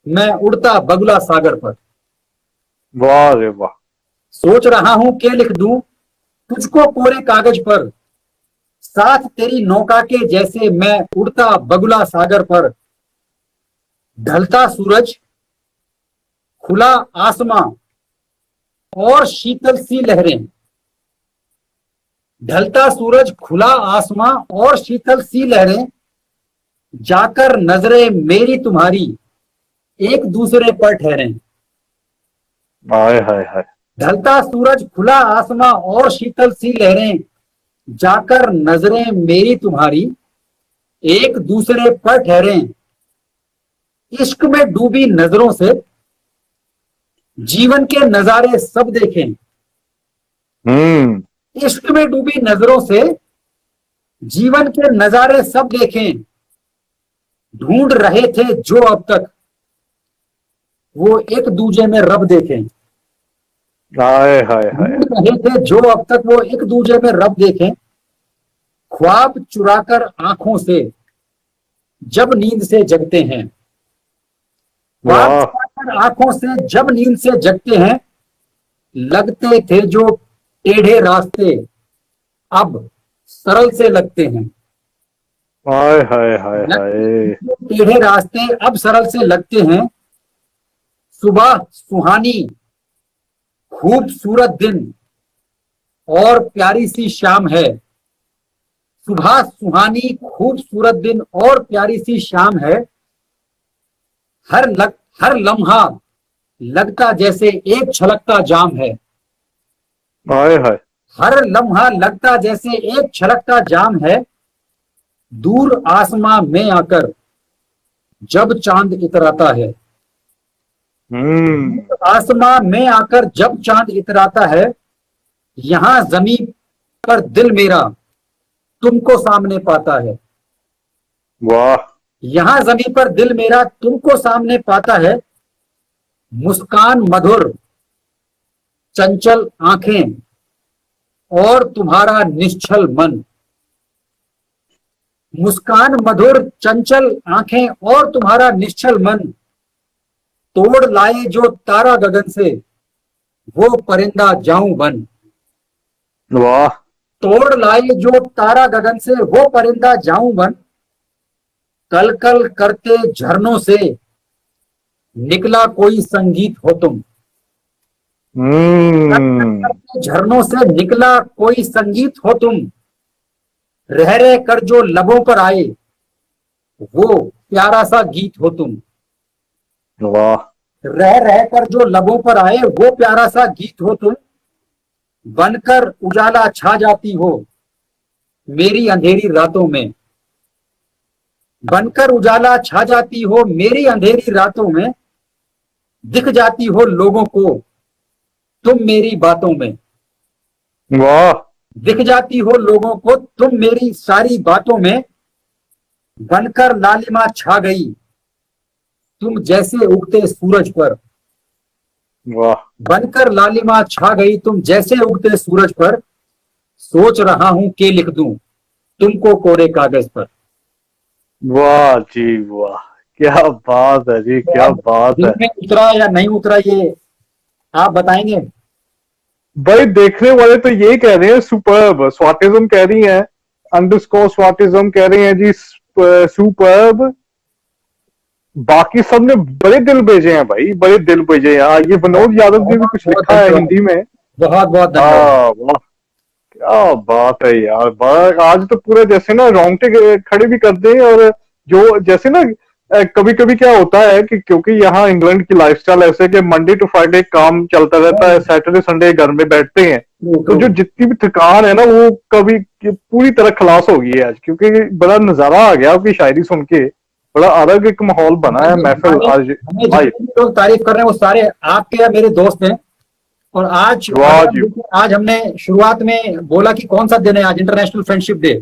मैं उड़ता बगुला सागर पर। वाह रे वाह। सोच रहा हूं कि लिख दूं तुझको कोरे कागज पर, साथ तेरी नौका के जैसे मैं उड़ता बगुला सागर पर। ढलता सूरज खुला आसमां और शीतल सी लहरें, ढलता सूरज, खुला आसमां और शीतल सी लहरें, जाकर नजरें मेरी तुम्हारी एक दूसरे पर ठहरें। हाय हाय हाय। ढलता सूरज, खुला आसमां और शीतल सी लहरें, जाकर नजरें मेरी तुम्हारी एक दूसरे पर ठहरें। इश्क में डूबी नजरों से जीवन के नजारे सब देखें। इश्क में डूबी नजरों से जीवन के नजारे सब देखें। ढूंढ रहे थे जो अब तक वो एक दूजे में रब देखें। हाय हाय हाय। ढूंढ रहे थे जो अब तक वो एक दूजे में रब देखें। ख्वाब चुराकर आंखों से जब नींद से जगते हैं। ख्वाब वाह। चुराकर आंखों से जब नींद से जगते हैं। लगते थे जो टेढ़े रास्ते अब सरल से लगते हैं। हाय हाय हाय हाय। टेढ़े रास्ते अब सरल से लगते हैं। सुबह सुहानी खूबसूरत दिन और प्यारी सी शाम है। सुबह सुहानी खूबसूरत दिन और प्यारी सी शाम है। हर लम्हा लगता जैसे एक छलकता जाम है। हाय हाय। हर लम्हा लगता जैसे एक छलकता जाम है। दूर आसमां में आकर जब चांद इतराता है। आसमां में आकर जब चांद इतराता है। यहां जमीन पर दिल मेरा तुमको सामने पाता है। वाह। यहां जमीन पर दिल मेरा तुमको सामने पाता है। मुस्कान मधुर चंचल आंखें और तुम्हारा निश्चल मन। मुस्कान मधुर चंचल आंखें और तुम्हारा निश्चल मन। तोड़ लाए जो तारा गगन से वो परिंदा जाऊं बन। वाह। तोड़ लाए जो तारा गगन से वो परिंदा जाऊं बन। कल कल करते झरनों से निकला कोई संगीत हो तुम। झरनों से निकला कोई संगीत हो तुम। रह रह कर जो लबों पर आए वो प्यारा सा गीत हो तुम। वाह। रह रह कर जो लबों पर आए वो प्यारा सा गीत हो तुम। बनकर उजाला छा जाती हो मेरी अंधेरी रातों में। बनकर उजाला छा जाती हो मेरी अंधेरी रातों में। दिख जाती हो लोगों को तुम मेरी बातों में। वाह। दिख जाती हो लोगों को तुम मेरी सारी बातों में। बनकर लालिमा छा गई तुम जैसे उगते सूरज पर। वाह। बनकर लालिमा छा गई तुम जैसे उगते सूरज पर। सोच रहा हूं कि लिख दूं तुमको कोरे कागज पर। वाह जी वाह। क्या बात है जी, क्या बात दिल है। में उतरा या नहीं उतरा ये आप बताएंगे। भाई देखने वाले तो यही कह रहे हैं सुपर्ब। स्वाटिज्म कह रही हैं, अंडरस्कोर स्वाटिज्म कह रहे हैं जी सुपर्ब। बाकी सब ने बड़े दिल भेजे हैं भाई, बड़े दिल भेजे हैं। ये विनोद यादव ने भी कुछ लिखा है हिंदी में। बहुत बहुत धन्यवाद। वाह। क्या बात है यार। आज तो पूरे जैसे ना रोंगटे खड़े भी करते हैं। और जो जैसे ना कभी कभी क्या होता है कि क्योंकि यहाँ इंग्लैंड की लाइफस्टाइल ऐसे कि मंडे टू फ्राइडे काम चलता रहता है, सैटरडे संडे घर में बैठते हैं, तो जो जितनी भी थकान है ना वो कभी पूरी तरह खलास हो गई है आज। क्योंकि बड़ा नजारा आ गया आपकी शायरी सुन के, बड़ा अलग एक माहौल बना है महफिल आज। हमें जितने लोग तारीफ कर रहे हैं वो सारे आपके या मेरे दोस्त हैं। और आज आज हमने शुरुआत में बोला कि कौन सा दिन है आज, इंटरनेशनल फ्रेंडशिप डे।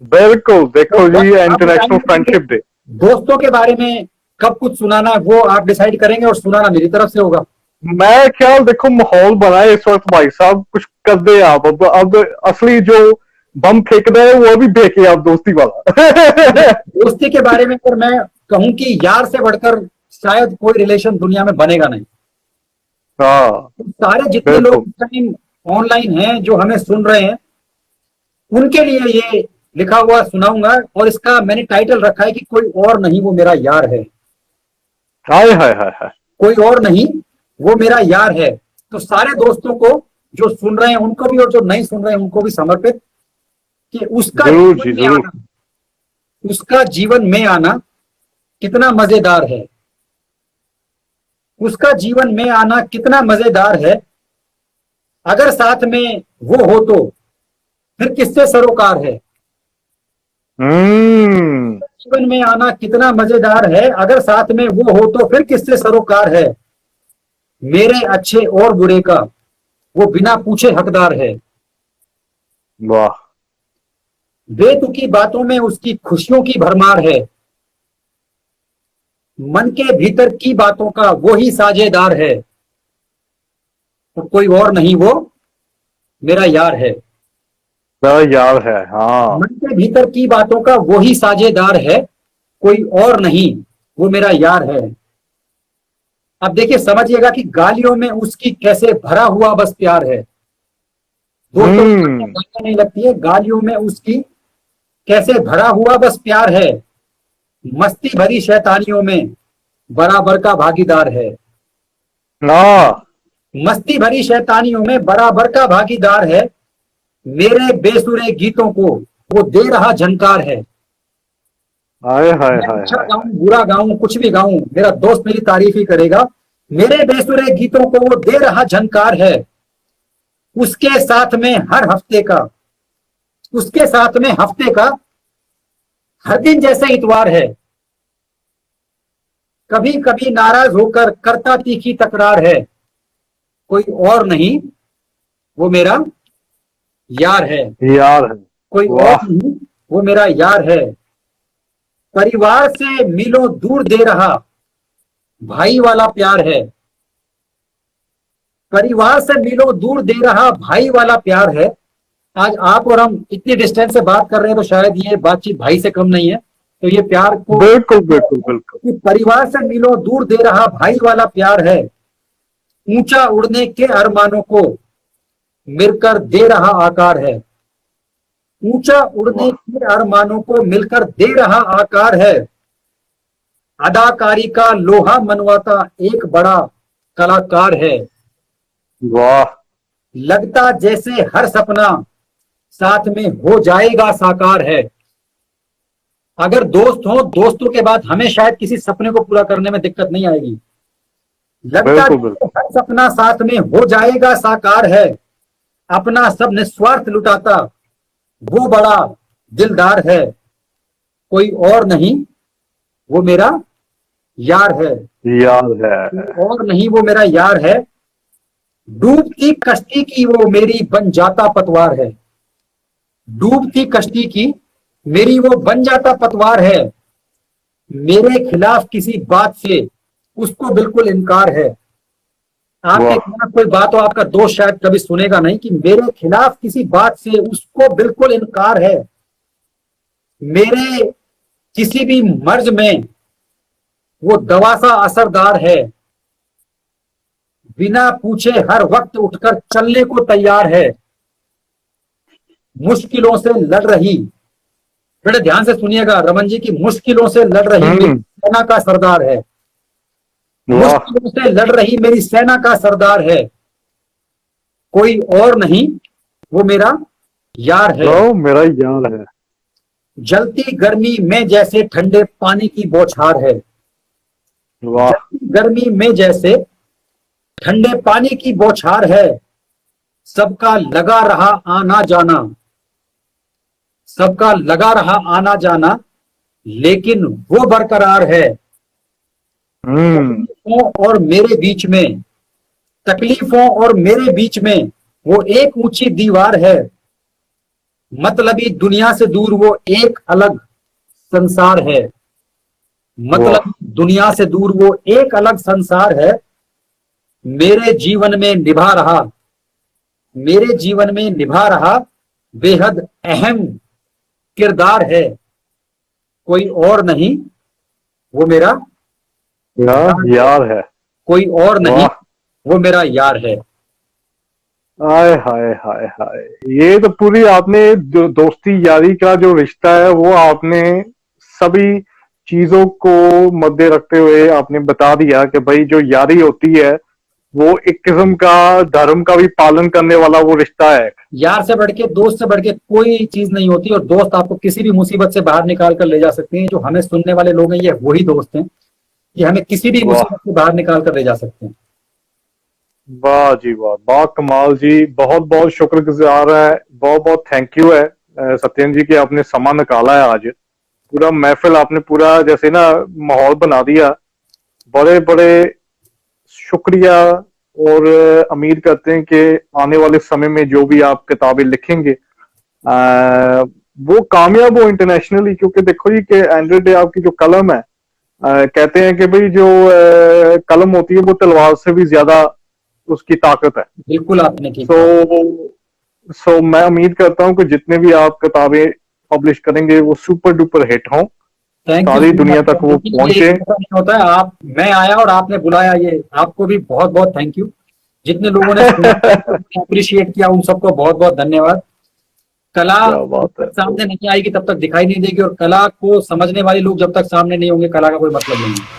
बिल्कुल, देखो जी इंटरनेशनल फ्रेंडशिप डे। दोस्तों के बारे में कब कुछ सुनाना है वो आप डिसाइड करेंगे और सुनाना मेरी तरफ से होगा। मैं ख्याल देखो माहौल बना है इस वक्त भाई साहब, कुछ कर दे आप। अब असली जो बम फेंक रहे हैं वो भी फेंके आप, दोस्ती वाला। दोस्ती के बारे में अगर मैं कहूं कि यार से बढ़कर शायद कोई रिलेशन दुनिया में बनेगा नहीं। हाँ, तो सारे जितने लोग ऑनलाइन हैं जो हमें सुन रहे हैं उनके लिए ये लिखा हुआ सुनाऊंगा। और इसका मैंने टाइटल रखा है कि कोई और नहीं वो मेरा यार है। हाय हाय हाय हाय। कोई और नहीं, वो मेरा यार है। तो सारे दोस्तों को, जो सुन रहे हैं उनको भी और जो नहीं सुन रहे हैं उनको भी समर्पित, कि जरूर जी जरूर। उसका जीवन में आना कितना मजेदार है, उसका जीवन में आना कितना मजेदार है। अगर साथ में वो हो तो फिर किससे सरोकार है। जीवन में आना कितना मजेदार है, अगर साथ में वो हो तो फिर किससे सरोकार है। मेरे अच्छे और बुरे का वो बिना पूछे हकदार है। वाह। बेतुकी बातों में उसकी खुशियों की भरमार है। मन के भीतर की बातों का वो ही साझेदार है। तो कोई और नहीं, वो मेरा यार है। मेरा यार है, हाँ। मन के भीतर की बातों का वो ही साझेदार है, कोई और नहीं, वो मेरा यार है। अब देखिए, समझिएगा कि गालियों में उसकी कैसे भरा हुआ बस प्यार है। दोस्तों गालियां नहीं लगती है, गालियों में उसकी कैसे भरा हुआ बस प्यार है। मस्ती भरी शैतानियों में बराबर का भागीदार है। मस्ती भरी शैतानियों में बराबर का भागीदार है। मेरे बेसुरे गीतों को वो दे रहा झनकार है। हाय हाय हाय। अच्छा गाऊं बुरा गाऊं कुछ भी गाऊं, मेरा दोस्त मेरी तारीफ ही करेगा। मेरे बेसुरे गीतों को वो दे रहा झनकार है। उसके साथ में हर हफ्ते का, उसके साथ में हफ्ते का हर दिन जैसे इतवार है। कभी कभी नाराज होकर करता तीखी तकरार है। कोई और नहीं, वो मेरा यार है। यार है। कोई और नहीं, वो मेरा यार है। परिवार से मीलों दूर दे रहा भाई वाला प्यार है। परिवार से मीलों दूर दे रहा भाई वाला प्यार है। आज आप और हम इतनी डिस्टेंस से बात कर रहे हैं तो शायद ये बातचीत भाई से कम नहीं है। तो ये प्यार को बिल्कुल बिल्कुल बिल्कुल, परिवार से मीलों दूर दे रहा भाई वाला प्यार है। ऊंचा उड़ने के अरमानों को मिलकर दे रहा आकार है। ऊंचा उड़ने के अरमानों को मिलकर दे रहा आकार है। अदाकारी का लोहा मनवाता एक बड़ा कलाकार है। वाह। लगता जैसे हर सपना साथ में हो जाएगा साकार है। अगर दोस्त हो, दोस्तों के बाद हमें शायद किसी सपने को पूरा करने में दिक्कत नहीं आएगी। लगता हर सपना साथ में हो जाएगा साकार है। अपना सब निस्वार्थ लुटाता वो बड़ा दिलदार है। कोई और नहीं, वो मेरा यार है। यार है। कोई और नहीं, वो मेरा यार है। डूबती कश्ती की वो मेरी बन जाता पतवार है। डूबती कश्ती की मेरी वो बन जाता पतवार है। मेरे खिलाफ किसी बात से उसको बिल्कुल इनकार है। आपके खिलाफ कोई बात हो, आपका दोस्त शायद कभी सुनेगा नहीं कि मेरे खिलाफ किसी बात से उसको बिल्कुल इनकार है। मेरे किसी भी मर्ज में वो दवा सा असरदार है। बिना पूछे हर वक्त उठकर चलने को तैयार है। मुश्किलों से लड़ रही, बड़े ध्यान से सुनिएगा रमन जी, की मुश्किलों से लड़ रही मेरी सेना का सरदार है। मुश्किलों से लड़ रही मेरी सेना का सरदार है। कोई और नहीं, वो मेरा यार है। मेरा यार है। जलती गर्मी में जैसे ठंडे पानी की बौछार है। जलती गर्मी में जैसे ठंडे पानी की बौछार है। सबका लगा रहा आना जाना, सबका लगा रहा आना जाना, लेकिन वो बरकरार है। तकलीफों और मेरे बीच में, तकलीफों और मेरे बीच में वो एक ऊंची दीवार है। मतलबी दुनिया से दूर वो एक अलग संसार है। मतलब दुनिया से दूर वो एक अलग संसार है। मेरे जीवन में निभा रहा, मेरे जीवन में निभा रहा बेहद अहम किरदार है। कोई और नहीं, वो मेरा यार है। कोई और नहीं, वो मेरा यार है। हाय हाय हाय हाय। ये तो पूरी आपने जो दोस्ती यारी का जो रिश्ता है वो आपने सभी चीजों को मद्दे रखते हुए आपने बता दिया कि भाई जो यारी होती है वो एक किस्म का धर्म का भी पालन करने वाला वो रिश्ता है। यार से बढ़ के, दोस्त से बढ़ के कोई चीज नहीं होती, और दोस्त आपको किसी भी मुसीबत से बाहर निकाल कर ले जा सकते हैं। जो हमें सुनने वाले लोग हैं, ये वही दोस्त हैं, ये हमें किसी भी वाह मुसीबत से बाहर निकाल कर ले जा सकते हैं। वाह जी वाह, बा कमाल जी, बहुत बहुत शुक्रगुजार है, बहुत बहुत थैंक यू है सत्येंद्र जी कि आपने समा निकाला है आज। पूरा महफिल आपने पूरा जैसे ना माहौल बना दिया। बड़े बड़े शुक्रिया। और उम्मीद करते हैं कि आने वाले समय में जो भी आप किताबें लिखेंगे वो कामयाब हो इंटरनेशनली, क्योंकि देखो जी कि एंड डे आपकी जो कलम है, कहते हैं कि भाई जो कलम होती है वो तलवार से भी ज्यादा उसकी ताकत है। बिल्कुल आपने ठीक सो कहा। सो मैं उम्मीद करता हूं कि जितने भी आप किताबें पब्लिश करेंगे वो सुपर डुपर हिट हों, थैंक यू सारी सो दुनिया मच। तक वो ये पहुंचे। ऐसा नहीं होता है, आप, मैं आया और आपने बुलाया, ये आपको भी बहुत बहुत थैंक यू। जितने लोगों ने सुना, अप्रिशिएट किया, उन सबको बहुत बहुत धन्यवाद। कला क्या जब बात है। तक सामने नहीं आएगी तब तक दिखाई नहीं देगी, और कला को समझने वाले लोग जब तक सामने नहीं होंगे, कला का कोई मतलब नहीं है।